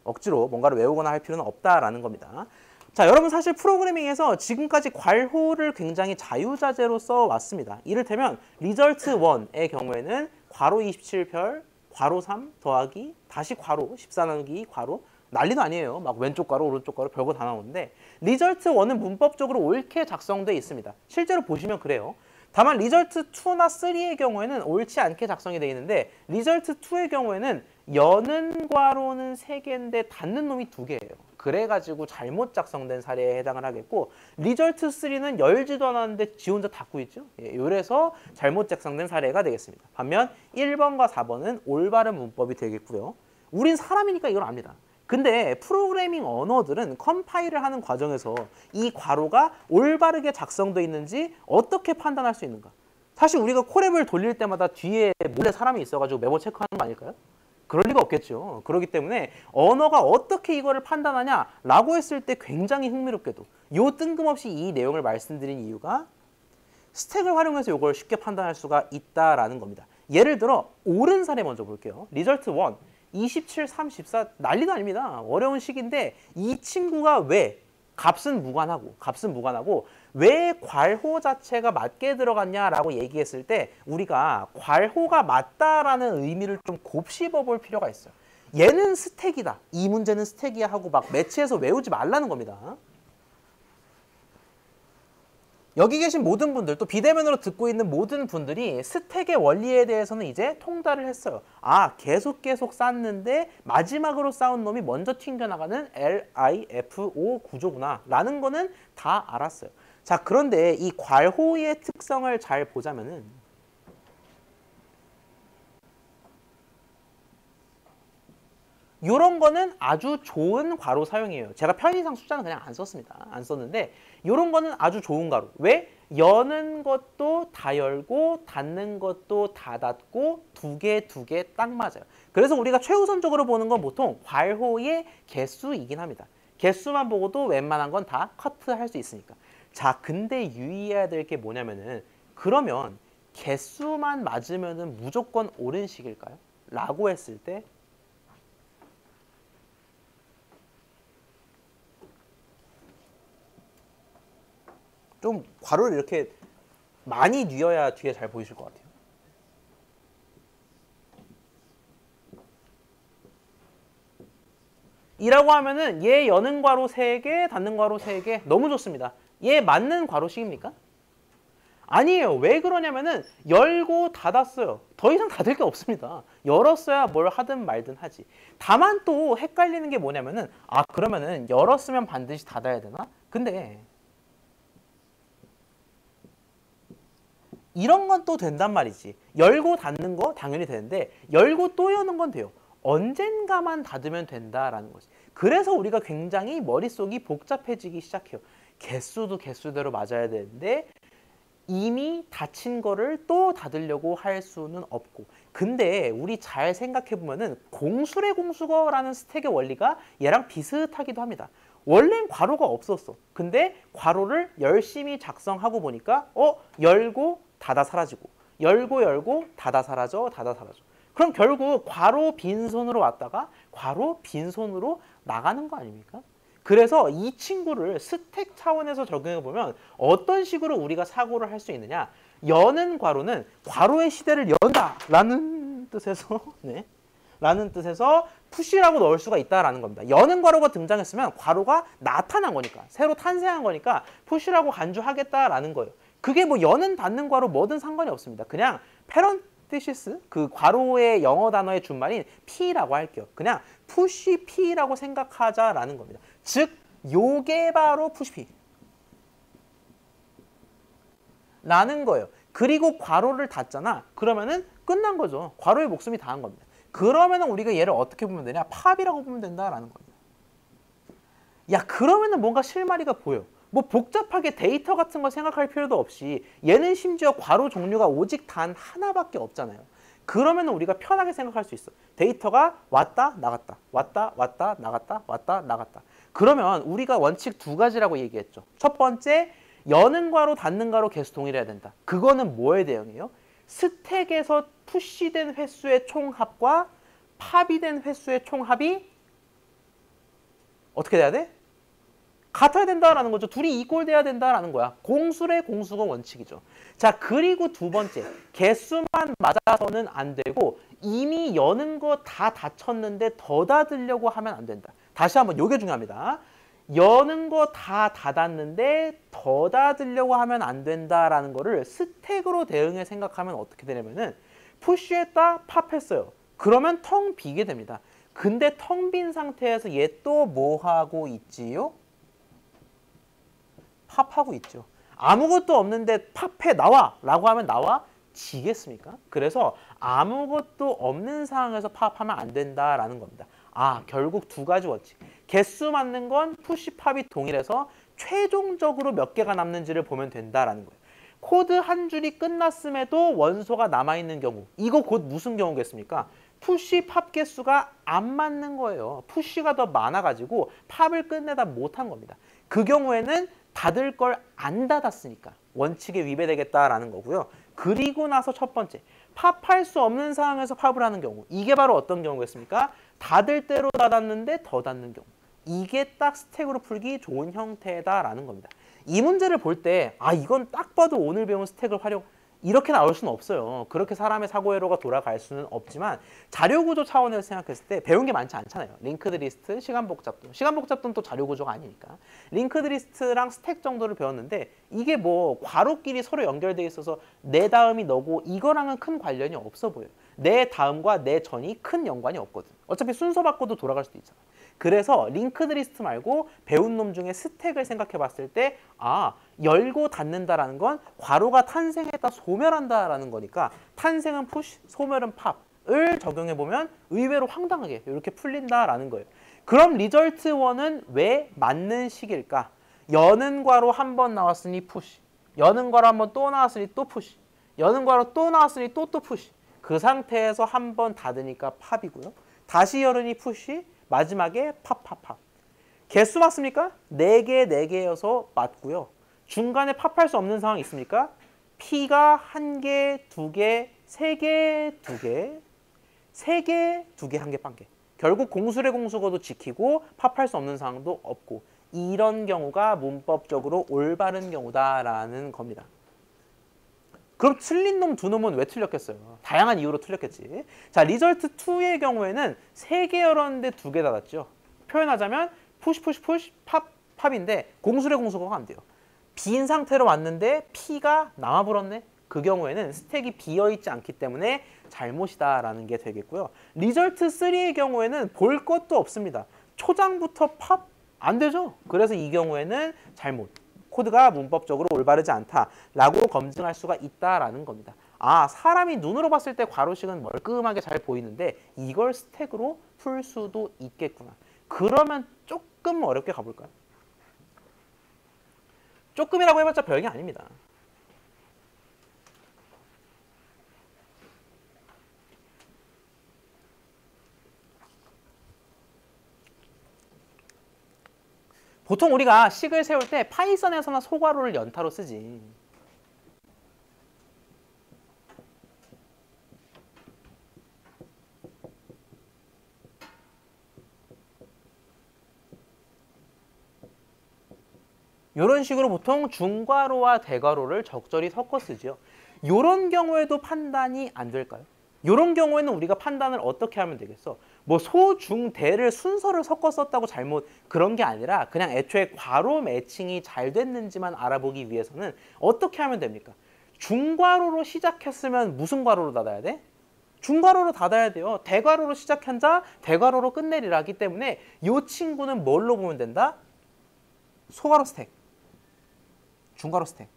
억지로 뭔가를 외우거나 할 필요는 없다라는 겁니다. 자, 여러분 사실 프로그래밍에서 지금까지 괄호를 굉장히 자유자재로 써왔습니다. 이를테면 리절트 1의 경우에는 괄호 27별, 괄호 3 더하기, 다시 괄호 14 나누기 괄호 난리도 아니에요. 막 왼쪽 괄호, 오른쪽 괄호 별거 다 나오는데 리절트 1은 문법적으로 옳게 작성되어 있습니다. 실제로 보시면 그래요. 다만 리절트 2나 3의 경우에는 옳지 않게 작성이 되어 있는데 리절트 2의 경우에는 여는 괄호는 3개인데 닫는 놈이 2개예요. 그래가지고 잘못 작성된 사례에 해당을 하겠고 리절트 3는 열지도 않았는데 지 혼자 닫고 있죠. 예, 이래서 잘못 작성된 사례가 되겠습니다. 반면 1번과 4번은 올바른 문법이 되겠고요. 우린 사람이니까 이걸 압니다. 근데 프로그래밍 언어들은 컴파일을 하는 과정에서 이 괄호가 올바르게 작성되어 있는지 어떻게 판단할 수 있는가? 사실 우리가 콜앱을 돌릴 때마다 뒤에 몰래 사람이 있어가지고 매번 체크하는 거 아닐까요? 그럴 리가 없겠죠. 그렇기 때문에 언어가 어떻게 이거를 판단하냐라고 했을 때 굉장히 흥미롭게도 요 뜬금없이 이 내용을 말씀드린 이유가 스택을 활용해서 이걸 쉽게 판단할 수가 있다라는 겁니다. 예를 들어 옳은 사례 먼저 볼게요. 리절트 1. 27, 34 난리도 아닙니다. 어려운 식인데 이 친구가 왜 값은 무관하고 왜 괄호 자체가 맞게 들어갔냐라고 얘기했을 때 우리가 괄호가 맞다라는 의미를 좀 곱씹어 볼 필요가 있어요. 얘는 스택이다. 이 문제는 스택이야 하고 막 매치해서 외우지 말라는 겁니다. 여기 계신 모든 분들, 또 비대면으로 듣고 있는 모든 분들이 스택의 원리에 대해서는 이제 통달을 했어요. 아, 계속 쌓는데 마지막으로 쌓은 놈이 먼저 튕겨나가는 LIFO 구조구나 라는 거는 다 알았어요. 자, 그런데 이 괄호의 특성을 잘 보자면은 이런 거는 아주 좋은 괄호 사용이에요. 제가 편의상 숫자는 그냥 안 썼습니다. 안 썼는데 이런 거는 아주 좋은 괄호. 왜? 여는 것도 다 열고 닫는 것도 다 닫고 두 개 딱 맞아요. 그래서 우리가 최우선적으로 보는 건 보통 괄호의 개수이긴 합니다. 개수만 보고도 웬만한 건 다 커트할 수 있으니까. 자, 근데 유의해야 될 게 뭐냐면은 그러면 개수만 맞으면은 무조건 옳은 식일까요? 라고 했을 때 좀 괄호를 이렇게 많이 뉘어야 뒤에 잘 보이실 것 같아요. 이라고 하면은 얘 여는 괄호 3개, 닫는 괄호 3개 너무 좋습니다. 얘 맞는 괄호식입니까? 아니에요. 왜 그러냐면은 열고 닫았어요. 더 이상 닫을 게 없습니다. 열었어야 뭘 하든 말든 하지. 다만 또 헷갈리는 게 뭐냐면은 아 그러면은 열었으면 반드시 닫아야 되나? 근데 이런 건 또 된단 말이지. 열고 닫는 거 당연히 되는데 열고 또 여는 건 돼요. 언젠가만 닫으면 된다라는 거지. 그래서 우리가 굉장히 머릿속이 복잡해지기 시작해요. 개수도 개수대로 맞아야 되는데 이미 닫힌 거를 또 닫으려고 할 수는 없고. 근데 우리 잘 생각해 보면은 공술의 공수거라는 스택의 원리가 얘랑 비슷하기도 합니다. 원래는 괄호가 없었어. 근데 괄호를 열심히 작성하고 보니까 열고 닫아 사라지고 열고 닫아 사라져. 그럼 결국 괄호 빈손으로 왔다가 괄호 빈손으로 나가는 거 아닙니까? 그래서 이 친구를 스택 차원에서 적용해 보면 어떤 식으로 우리가 사고를 할 수 있느냐? 여는 괄호는 괄호의 시대를 연다라는 뜻에서 라는 뜻에서 푸시라고 넣을 수가 있다라는 겁니다. 여는 괄호가 등장했으면 괄호가 나타난 거니까 새로 탄생한 거니까 푸시라고 간주하겠다라는 거예요. 그게 뭐 여는 닫는 괄호 뭐든 상관이 없습니다. 그냥 페런티시스 그 괄호의 영어 단어의 준말인 P라고 할게요. 그냥 푸시 P라고 생각하자라는 겁니다. 즉 요게 바로 푸시 P 라는 거예요. 그리고 괄호를 닫잖아. 그러면은 끝난 거죠. 괄호의 목숨이 다한 겁니다. 그러면은 우리가 얘를 어떻게 보면 되냐? 팝이라고 보면 된다라는 겁니다. 야, 그러면은 뭔가 실마리가 보여. 뭐 복잡하게 데이터 같은 거 생각할 필요도 없이 얘는 심지어 괄호 종류가 오직 단 하나밖에 없잖아요. 그러면 우리가 편하게 생각할 수 있어. 데이터가 왔다 나갔다 왔다 왔다 나갔다 왔다 나갔다. 그러면 우리가 원칙 두 가지라고 얘기했죠. 첫 번째, 여는 괄호 닫는 괄호 개수 동일해야 된다. 그거는 뭐에 대응해요? 스택에서 푸시된 횟수의 총합과 팝이 된 횟수의 총합이 어떻게 돼야 돼? 같아야 된다라는 거죠. 둘이 이꼴 돼야 된다라는 거야. 공수의 공수가 원칙이죠. 자, 그리고 두 번째, 개수만 맞아서는 안 되고 이미 여는 거 다 닫혔는데 더 닫으려고 하면 안 된다. 다시 한번, 요게 중요합니다. 여는 거 다 닫았는데 더 닫으려고 하면 안 된다라는 거를 스택으로 대응해 생각하면 어떻게 되냐면은 푸시했다, 팝했어요. 그러면 텅 비게 됩니다. 근데 텅 빈 상태에서 얘 또 뭐 하고 있지요? 팝하고 있죠. 아무것도 없는데 팝해 나와 라고 하면 나와 지겠습니까? 그래서 아무것도 없는 상황에서 팝하면 안 된다라는 겁니다. 아, 결국 두 가지 원칙. 개수 맞는 건 푸시 팝이 동일해서 최종적으로 몇 개가 남는지를 보면 된다라는 거예요. 코드 한 줄이 끝났음에도 원소가 남아있는 경우, 이거 곧 무슨 경우겠습니까? 푸시 팝 개수가 안 맞는 거예요. 푸시가 더 많아가지고 팝을 끝내다 못한 겁니다. 그 경우에는 닫을 걸 안 닫았으니까 원칙에 위배되겠다라는 거고요. 그리고 나서 첫 번째, 팝할 수 없는 상황에서 팝을 하는 경우, 이게 바로 어떤 경우겠습니까? 닫을 대로 닫았는데 더 닫는 경우. 이게 딱 스택으로 풀기 좋은 형태다라는 겁니다. 이 문제를 볼 때 아, 이건 딱 봐도 오늘 배운 스택을 활용, 이렇게 나올 수는 없어요. 그렇게 사람의 사고회로가 돌아갈 수는 없지만 자료구조 차원에서 생각했을 때 배운 게 많지 않잖아요. 링크드 리스트, 시간복잡도. 시간복잡도는 또 자료구조가 아니니까. 링크드 리스트랑 스택 정도를 배웠는데 이게 뭐 괄호끼리 서로 연결되어 있어서 내 다음이 너고 이거랑은 큰 관련이 없어 보여요. 내 다음과 내 전이 큰 연관이 없거든. 어차피 순서 바꿔도 돌아갈 수도 있잖아. 그래서 링크드 리스트 말고 배운 놈 중에 스택을 생각해 봤을 때 아, 열고 닫는다라는 건 괄호가 탄생했다 소멸한다라는 거니까 탄생은 푸시, 소멸은 팝을 적용해 보면 의외로 황당하게 이렇게 풀린다라는 거예요. 그럼 리절트 1은 왜 맞는 식일까? 여는 괄호 한 번 나왔으니 푸시, 여는 괄호 한 번 또 나왔으니 또 푸시, 여는 괄호 또 나왔으니 또 푸시. 그 상태에서 한 번 닫으니까 팝이고요. 다시 열으니 푸시, 마지막에 팝. 개수 맞습니까? 4개, 4개여서 맞고요. 중간에 팝할 수 없는 상황이 있습니까? P가 1개, 2개, 3개, 2개, 3개, 2개, 1개, 1개. 결국 공수의 공수거도 지키고 팝할 수 없는 상황도 없고 이런 경우가 문법적으로 올바른 경우다라는 겁니다. 그럼 틀린 놈 두 놈은 왜 틀렸겠어요? 다양한 이유로 틀렸겠지. 자, 리절트 2의 경우에는 3개 열었는데 2개 닫았죠. 표현하자면 푸시, 팝인데 공수의 공수거가 안 돼요. 빈 상태로 왔는데 P가 남아버렸네. 그 경우에는 스택이 비어있지 않기 때문에 잘못이다라는 게 되겠고요. 리절트 3의 경우에는 볼 것도 없습니다. 초장부터 팝? 안 되죠. 그래서 이 경우에는 잘못. 코드가 문법적으로 올바르지 않다라고 검증할 수가 있다라는 겁니다. 아, 사람이 눈으로 봤을 때 괄호식은 멀끔하게 잘 보이는데 이걸 스택으로 풀 수도 있겠구나. 그러면 조금 어렵게 가볼까요? 조금이라고 해봤자 별게 아닙니다. 보통 우리가 식을 세울 때 파이썬에서나 소괄호를 연타로 쓰지. 이런 식으로 보통 중괄호와 대괄호를 적절히 섞어 쓰죠. 이런 경우에도 판단이 안 될까요? 이런 경우에는 우리가 판단을 어떻게 하면 되겠어? 뭐 소, 중, 대를 순서를 섞어 썼다고 잘못 그런 게 아니라 그냥 애초에 괄호 매칭이 잘 됐는지만 알아보기 위해서는 어떻게 하면 됩니까? 중괄호로 시작했으면 무슨 괄호로 닫아야 돼? 중괄호로 닫아야 돼요. 대괄호로 시작한 자 대괄호로 끝내리라기 때문에 이 친구는 뭘로 보면 된다? 소괄호 스택, 중괄호 스택.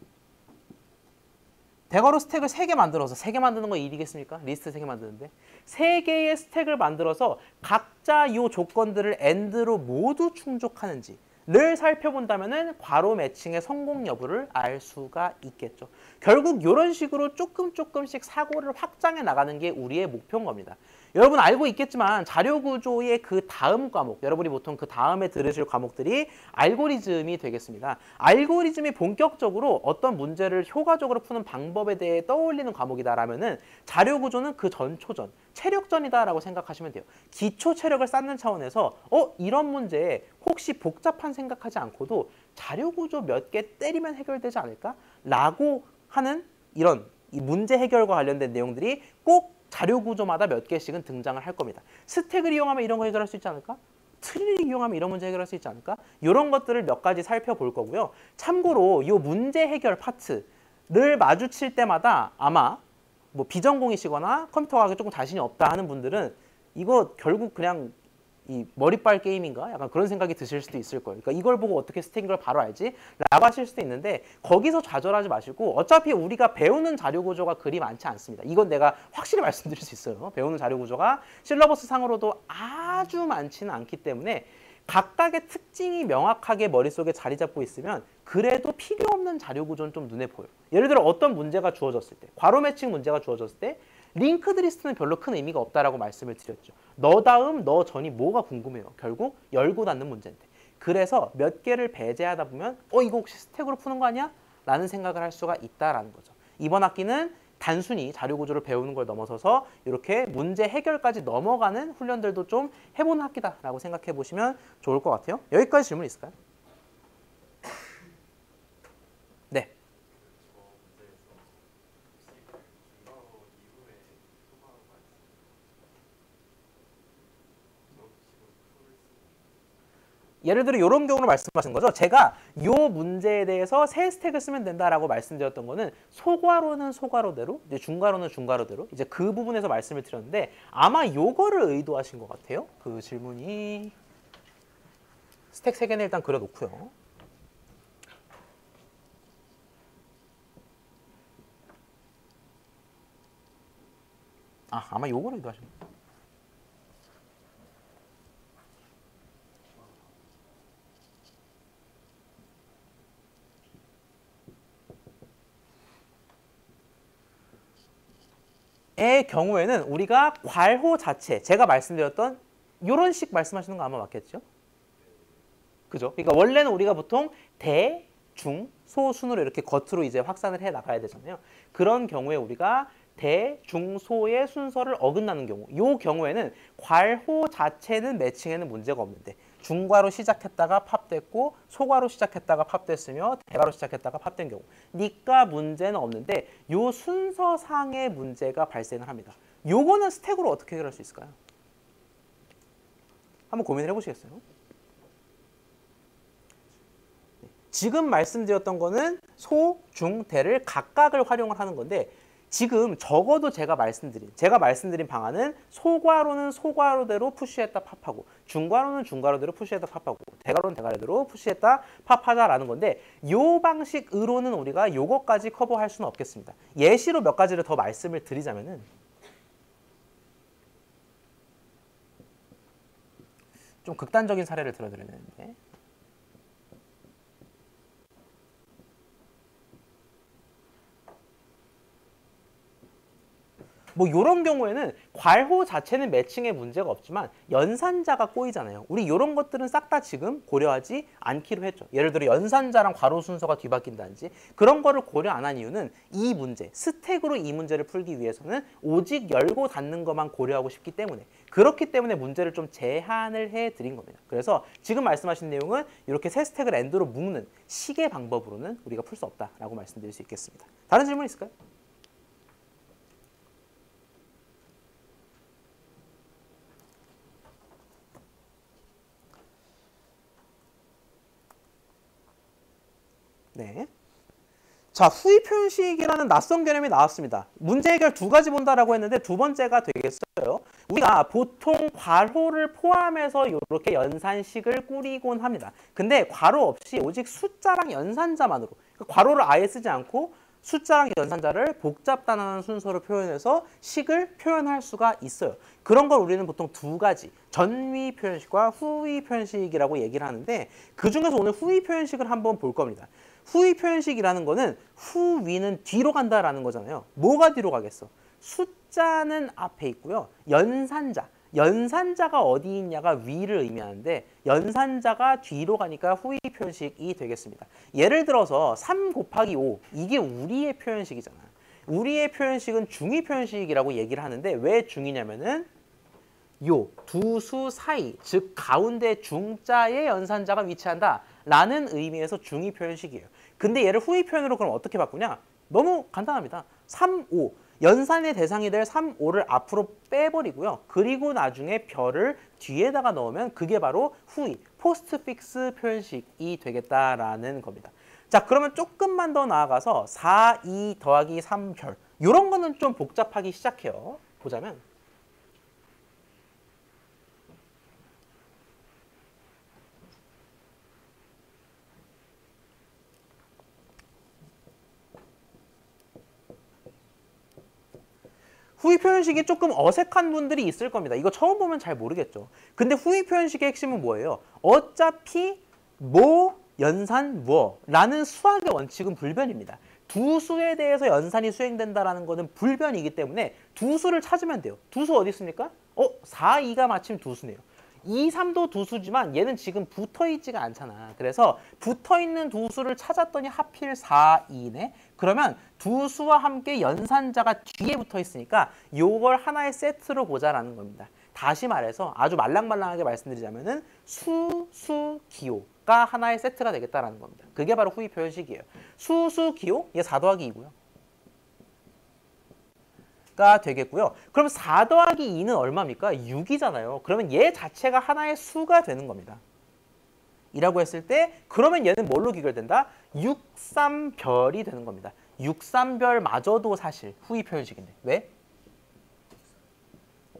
대괄호 스택을 3개 만들어서 3개 만드는 거 일이겠습니까? 리스트 3개 만드는데 3개의 스택을 만들어서 각자 이 조건들을 AND로 모두 충족하는지 를 살펴본다면은 괄호 매칭의 성공 여부를 알 수가 있겠죠. 결국 이런 식으로 조금씩 사고를 확장해 나가는 게 우리의 목표인 겁니다. 여러분 알고 있겠지만 자료구조의 그 다음 과목, 여러분이 보통 그 다음에 들으실 과목들이 알고리즘이 되겠습니다. 알고리즘이 본격적으로 어떤 문제를 효과적으로 푸는 방법에 대해 떠올리는 과목이다라면은 자료구조는 그 전초전, 체력전이다라고 생각하시면 돼요. 기초 체력을 쌓는 차원에서 이런 문제에 혹시 복잡한 생각하지 않고도 자료구조 몇 개 때리면 해결되지 않을까? 라고 하는 이런 이 문제 해결과 관련된 내용들이 꼭 자료구조마다 몇 개씩은 등장을 할 겁니다. 스택을 이용하면 이런 거 해결할 수 있지 않을까? 트리를 이용하면 이런 문제 해결할 수 있지 않을까? 이런 것들을 몇 가지 살펴볼 거고요. 참고로 이 문제 해결 파트를 마주칠 때마다 아마 뭐 비전공이시거나 컴퓨터 과학에 조금 자신이 없다 하는 분들은 이거 결국 그냥 이 머리빨 게임인가? 약간 그런 생각이 드실 수도 있을 거예요. 그러니까 이걸 보고 어떻게 스택인 걸 바로 알지? 라고 하실 수도 있는데 거기서 좌절하지 마시고 어차피 우리가 배우는 자료 구조가 그리 많지 않습니다. 이건 내가 확실히 말씀드릴 수 있어요. 배우는 자료 구조가 실러버스 상으로도 아주 많지는 않기 때문에 각각의 특징이 명확하게 머릿속에 자리 잡고 있으면 그래도 필요 없는 자료 구조는 좀 눈에 보여요. 예를 들어 어떤 문제가 주어졌을 때, 괄호 매칭 문제가 주어졌을 때 링크드 리스트는 별로 큰 의미가 없다라고 말씀을 드렸죠. 너 다음, 너 전이 뭐가 궁금해요. 결국 열고 닫는 문제인데. 그래서 몇 개를 배제하다 보면 이거 혹시 스택으로 푸는 거 아니야? 라는 생각을 할 수가 있다라는 거죠. 이번 학기는 단순히 자료 구조를 배우는 걸 넘어서서 이렇게 문제 해결까지 넘어가는 훈련들도 좀 해보는 학기다라고 생각해 보시면 좋을 것 같아요. 여기까지 질문 있을까요? 네. 예를 들어 이런 경우를 말씀하신 거죠. 제가 이 문제에 대해서 세 스택을 쓰면 된다라고 말씀드렸던 거는 소괄호는 소괄호대로, 이제 중괄호는 중괄호대로 이제 그 부분에서 말씀을 드렸는데 아마 요거를 의도하신 것 같아요. 그 질문이 스택 3개는 일단 그려놓고요. 아마 요거를 의도하신 것 같아요. 의 경우에는 우리가 괄호 자체, 제가 말씀드렸던 이런 식 말씀하시는 거 아마 맞겠죠? 그죠? 그러니까 원래는 우리가 보통 대, 중, 소 순으로 이렇게 겉으로 이제 확산을 해 나가야 되잖아요. 그런 경우에 우리가 대, 중, 소의 순서를 어긋나는 경우, 이 경우에는 괄호 자체는 매칭에는 문제가 없는데 중괄호 시작했다가 팝됐고 소괄호 시작했다가 팝됐으며 대괄호 시작했다가 팝된 경우 니까 문제는 없는데 요 순서상의 문제가 발생을 합니다. 요거는 스택으로 어떻게 해결할 수 있을까요? 한번 고민을 해보시겠어요? 지금 말씀드렸던 거는 소, 중, 대를 각각을 활용을 하는 건데 지금 적어도 제가 말씀드린 방안은 소괄호는 소괄호대로 푸시했다 팝하고 중괄호는 중괄호대로 푸시했다 팝하고 대괄호는 대괄호대로 푸시했다 팝하자라는 건데 요 방식으로는 우리가 요거까지 커버할 수는 없겠습니다. 예시로 몇 가지를 더 말씀을 드리자면은 좀 극단적인 사례를 들어드려야 되는데 뭐 이런 경우에는 괄호 자체는 매칭에 문제가 없지만 연산자가 꼬이잖아요. 우리 이런 것들은 싹 다 지금 고려하지 않기로 했죠. 예를 들어 연산자랑 괄호 순서가 뒤바뀐다든지 그런 거를 고려 안 한 이유는 이 문제, 스택으로 이 문제를 풀기 위해서는 오직 열고 닫는 것만 고려하고 싶기 때문에 그렇기 때문에 문제를 좀 제한을 해드린 겁니다. 그래서 지금 말씀하신 내용은 이렇게 세 스택을 엔드로 묶는 식의 방법으로는 우리가 풀 수 없다라고 말씀드릴 수 있겠습니다. 다른 질문 있을까요? 네. 자, 후위 표현식이라는 낯선 개념이 나왔습니다. 문제 해결 두 가지 본다라고 했는데 두 번째가 되겠어요. 우리가 보통 괄호를 포함해서 이렇게 연산식을 꾸리곤 합니다. 근데 괄호 없이 오직 숫자랑 연산자만으로 그러니까 괄호를 아예 쓰지 않고 숫자랑 연산자를 복잡 단어하는 순서로 표현해서 식을 표현할 수가 있어요. 그런 걸 우리는 보통 두 가지, 전위 표현식과 후위 표현식이라고 얘기를 하는데 그중에서 오늘 후위 표현식을 한번 볼 겁니다. 후위 표현식이라는 거는 후위는 뒤로 간다라는 거잖아요. 뭐가 뒤로 가겠어? 숫자는 앞에 있고요. 연산자가 어디 있냐가 위를 의미하는데 연산자가 뒤로 가니까 후위 표현식이 되겠습니다. 예를 들어서 3 곱하기 5 이게 우리의 표현식이잖아. 우리의 표현식은 중위 표현식이라고 얘기를 하는데 왜 중이냐면은 요 두 수 사이 즉 가운데 중자의 연산자가 위치한다 라는 의미에서 중위 표현식이에요. 근데 얘를 후위 표현으로 그럼 어떻게 바꾸냐? 너무 간단합니다. 3, 5 연산의 대상이 될 3, 5를 앞으로 빼버리고요. 그리고 나중에 별을 뒤에다가 넣으면 그게 바로 후위, 포스트픽스 표현식이 되겠다라는 겁니다. 자, 그러면 조금만 더 나아가서 4, 2 더하기 3별 이런 거는 좀 복잡하기 시작해요. 보자면 후위 표현식이 조금 어색한 분들이 있을 겁니다. 이거 처음 보면 잘 모르겠죠. 근데 후위 표현식의 핵심은 뭐예요? 어차피 뭐, 연산, 무어 라는 수학의 원칙은 불변입니다. 두 수에 대해서 연산이 수행된다는 것은 불변이기 때문에 두 수를 찾으면 돼요. 두 수 어디 있습니까? 4, 2가 마침 두 수네요. 2, 3도 두 수지만 얘는 지금 붙어있지가 않잖아. 그래서 붙어있는 두 수를 찾았더니 하필 4, 2네. 그러면 두 수와 함께 연산자가 뒤에 붙어있으니까 요걸 하나의 세트로 보자라는 겁니다. 다시 말해서 아주 말랑말랑하게 말씀드리자면은 수기호가 하나의 세트가 되겠다라는 겁니다. 그게 바로 후위 표현식이에요. 수기호, 얘 4 더하기 2고요. 가 되겠고요. 그럼 4 더하기 2는 얼마입니까? 6이잖아요. 그러면 얘 자체가 하나의 수가 되는 겁니다. 이라고 했을 때 그러면 얘는 뭘로 귀결된다? 63별이 되는 겁니다. 63별마저도 사실 후위 표현식인데 왜?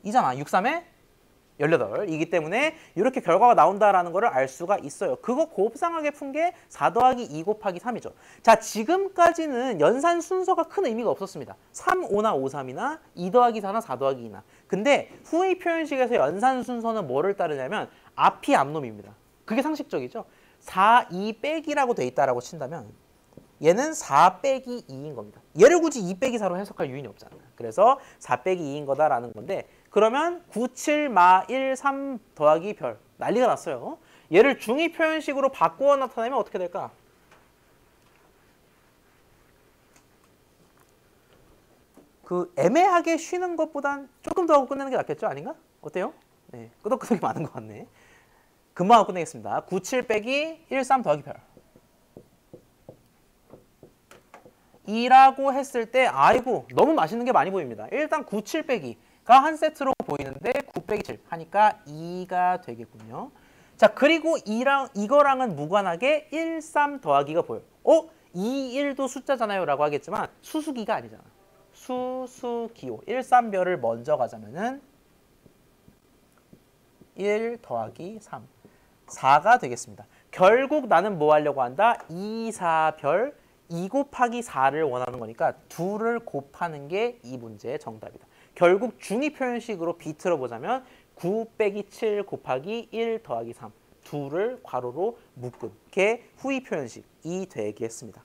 이잖아. 63에 18이기 때문에 이렇게 결과가 나온다라는 것을 알 수가 있어요. 그거 곱상하게 푼 게 4 더하기 2 곱하기 3이죠. 자, 지금까지는 연산 순서가 큰 의미가 없었습니다. 3, 5나 5, 3이나 2 더하기 4나 4 더하기 2나. 근데 후위 표현식에서 연산 순서는 뭐를 따르냐면 앞이 앞놈입니다. 그게 상식적이죠. 4, 2 빼기라고 돼 있다라고 친다면 얘는 4 빼기 2인 겁니다. 얘를 굳이 2 빼기 4로 해석할 유인이 없잖아요. 그래서 4 빼기 2인 거다라는 건데 그러면 9, 7, 마, 1, 3 더하기 별 난리가 났어요. 얘를 중위 표현식으로 바꾸어 나타내면 어떻게 될까? 그 애매하게 쉬는 것보단 조금 더 하고 끝내는 게 낫겠죠? 아닌가? 어때요? 네, 끄덕끄덕이 많은 것 같네. 금방 하고 끝내겠습니다. 9, 7 빼기 1, 3 더하기 별 2라고 했을 때 아이고 너무 맛있는 게 많이 보입니다. 일단 9, 7 빼기가 한 세트로 보이는데 9 빼기 7 하니까 2가 되겠군요. 자, 그리고 이거랑은 무관하게 1, 3 더하기가 보여요. 2, 1도 숫자잖아요 라고 하겠지만 수수기가 아니잖아. 수기호 1, 3별을 먼저 가자면은 1 더하기 3 4가 되겠습니다. 결국 나는 뭐 하려고 한다? 2, 4별 2 곱하기 4를 원하는 거니까 2를 곱하는 게 이 문제의 정답이다. 결국 중위 표현식으로 비틀어 보자면 9 빼기 7 곱하기 1 더하기 3 2를 괄호로 묶은 게 후위 표현식이 되겠습니다.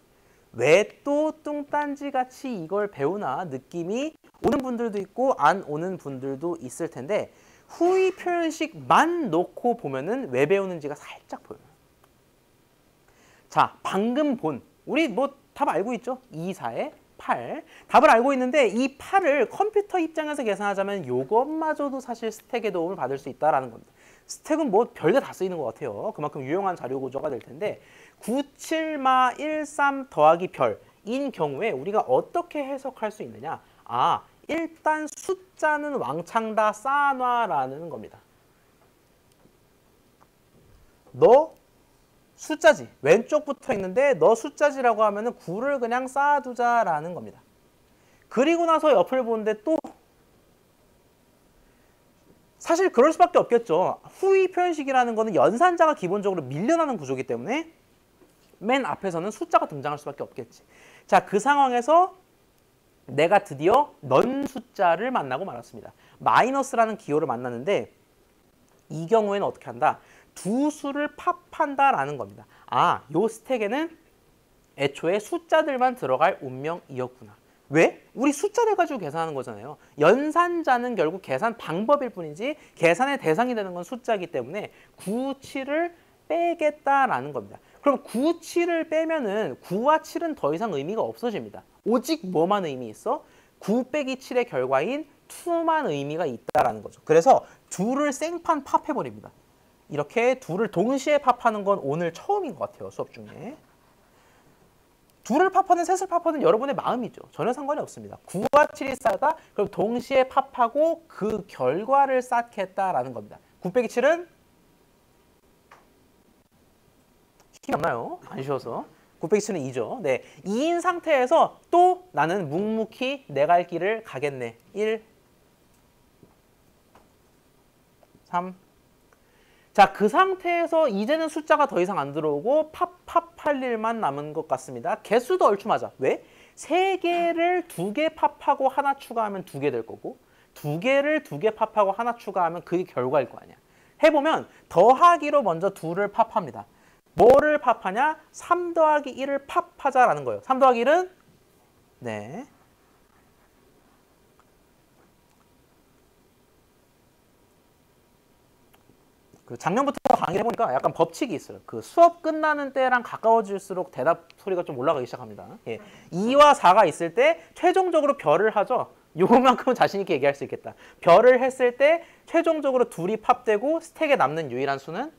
왜 또 뚱딴지 같이 이걸 배우나 느낌이 오는 분들도 있고 안 오는 분들도 있을 텐데 후위 표현식만 놓고 보면은 왜 배우는지가 살짝 보여요. 자, 방금 본 우리 뭐 답 알고 있죠? 2, 4에 8. 답을 알고 있는데 이 8을 컴퓨터 입장에서 계산하자면 이것마저도 사실 스택의 도움을 받을 수 있다는 겁니다. 스택은 뭐 별게 다 쓰이는 것 같아요. 그만큼 유용한 자료 구조가 될 텐데 9, 7, 마, 1, 3 더하기 별인 경우에 우리가 어떻게 해석할 수 있느냐? 일단 숫자는 왕창 다 쌓아놔라는 겁니다. 너 숫자지. 왼쪽 붙어 있는데 너 숫자지라고 하면은 9를 그냥 쌓아두자라는 겁니다. 그리고 나서 옆을 보는데 또 사실 그럴 수밖에 없겠죠. 후위 표현식이라는 거는 연산자가 기본적으로 밀려나는 구조이기 때문에 맨 앞에서는 숫자가 등장할 수밖에 없겠지. 자, 그 상황에서 내가 드디어 넌 숫자를 만나고 말았습니다. 마이너스라는 기호를 만났는데 이 경우에는 어떻게 한다? 두 수를 팝한다라는 겁니다. 아, 요 스택에는 애초에 숫자들만 들어갈 운명이었구나. 왜? 우리 숫자를 가지고 계산하는 거잖아요. 연산자는 결국 계산 방법일 뿐이지 계산의 대상이 되는 건 숫자이기 때문에 9, 7을 빼겠다라는 겁니다. 그럼 9, 7을 빼면은 9와 7은 더 이상 의미가 없어집니다. 오직 뭐만 의미 있어? 9 빼기 7의 결과인 2만 의미가 있다라는 거죠. 그래서 둘을 생판 팝해버립니다. 이렇게 둘을 동시에 팝하는 건 오늘 처음인 것 같아요. 수업 중에. 둘을 팝하든 셋을 팝하든 여러분의 마음이죠. 전혀 상관이 없습니다. 9와 7이 쌓다 그럼 동시에 팝하고 그 결과를 쌓겠다라는 겁니다. 9 빼기 7은 힘이 없나요? 안 쉬워서. 9 빼기 7은 2죠. 네, 2인 상태에서 또 나는 묵묵히 내 갈 길을 가겠네. 1, 3. 자, 그 상태에서 이제는 숫자가 더 이상 안 들어오고 팝할 일만 남은 것 같습니다. 개수도 얼추 맞아. 왜? 3개를 2개 팝하고 하나 추가하면 2개 될 거고 2개를 2개 팝하고 하나 추가하면 그게 결과일 거 아니야. 해보면 더하기로 먼저 2를 팝합니다. 뭐를 팝하냐? 3 더하기 1을 팝하자라는 거예요. 3 더하기 1은? 네. 그 작년부터 강의를 해보니까 약간 법칙이 있어요. 그 수업 끝나는 때랑 가까워질수록 대답 소리가 좀 올라가기 시작합니다. 예. 2와 4가 있을 때 최종적으로 별을 하죠. 요만큼은 자신 있게 얘기할 수 있겠다. 별을 했을 때 최종적으로 둘이 팝되고 스택에 남는 유일한 수는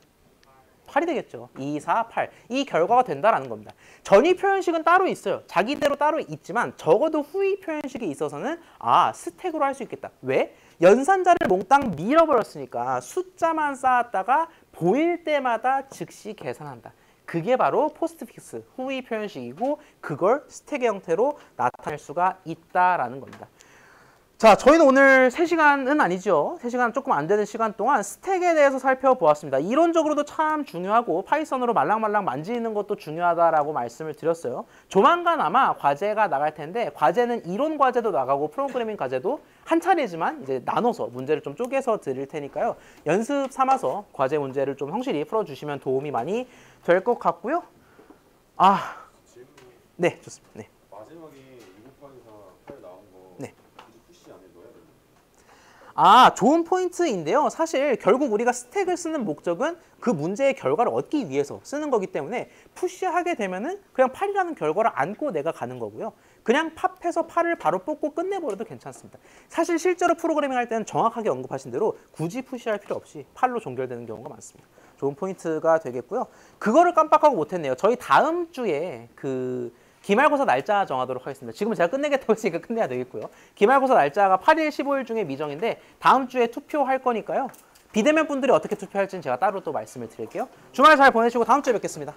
8이 되겠죠. 2, 4, 8. 이 결과가 된다라는 겁니다. 전위 표현식은 따로 있어요. 자기대로 따로 있지만 적어도 후위 표현식에 있어서는 아, 스택으로 할 수 있겠다. 왜? 연산자를 몽땅 밀어버렸으니까 숫자만 쌓았다가 보일 때마다 즉시 계산한다. 그게 바로 포스트픽스, 후위 표현식이고 그걸 스택의 형태로 나타낼 수가 있다라는 겁니다. 자, 저희는 오늘 3시간은 아니죠. 3시간 조금 안 되는 시간 동안 스택에 대해서 살펴보았습니다. 이론적으로도 참 중요하고 파이썬으로 말랑말랑 만지는 것도 중요하다라고 말씀을 드렸어요. 조만간 아마 과제가 나갈 텐데 과제는 이론 과제도 나가고 프로그래밍 과제도 한 차례지만 이제 나눠서 문제를 좀 쪼개서 드릴 테니까요. 연습 삼아서 과제 문제를 좀 성실히 풀어주시면 도움이 많이 될 것 같고요. 아, 네, 좋습니다. 네. 마지막에 2곱하기 4, 8 나온 거 네. 푸시 안에 넣어야 되나? 아, 좋은 포인트인데요. 사실 결국 우리가 스택을 쓰는 목적은 그 문제의 결과를 얻기 위해서 쓰는 거기 때문에 푸시하게 되면은 그냥 8이라는 결과를 안고 내가 가는 거고요. 그냥 팝해서 8을 바로 뽑고 끝내버려도 괜찮습니다. 사실 실제로 프로그래밍 할 때는 정확하게 언급하신 대로 굳이 푸시할 필요 없이 8로 종결되는 경우가 많습니다. 좋은 포인트가 되겠고요. 그거를 깜빡하고 못했네요. 저희 다음 주에 그 기말고사 날짜 정하도록 하겠습니다. 지금은 제가 끝내겠다고 했으니까 끝내야 되겠고요. 기말고사 날짜가 8일, 15일 중에 미정인데 다음 주에 투표할 거니까요. 비대면 분들이 어떻게 투표할지는 제가 따로 또 말씀을 드릴게요. 주말 잘 보내시고 다음 주에 뵙겠습니다.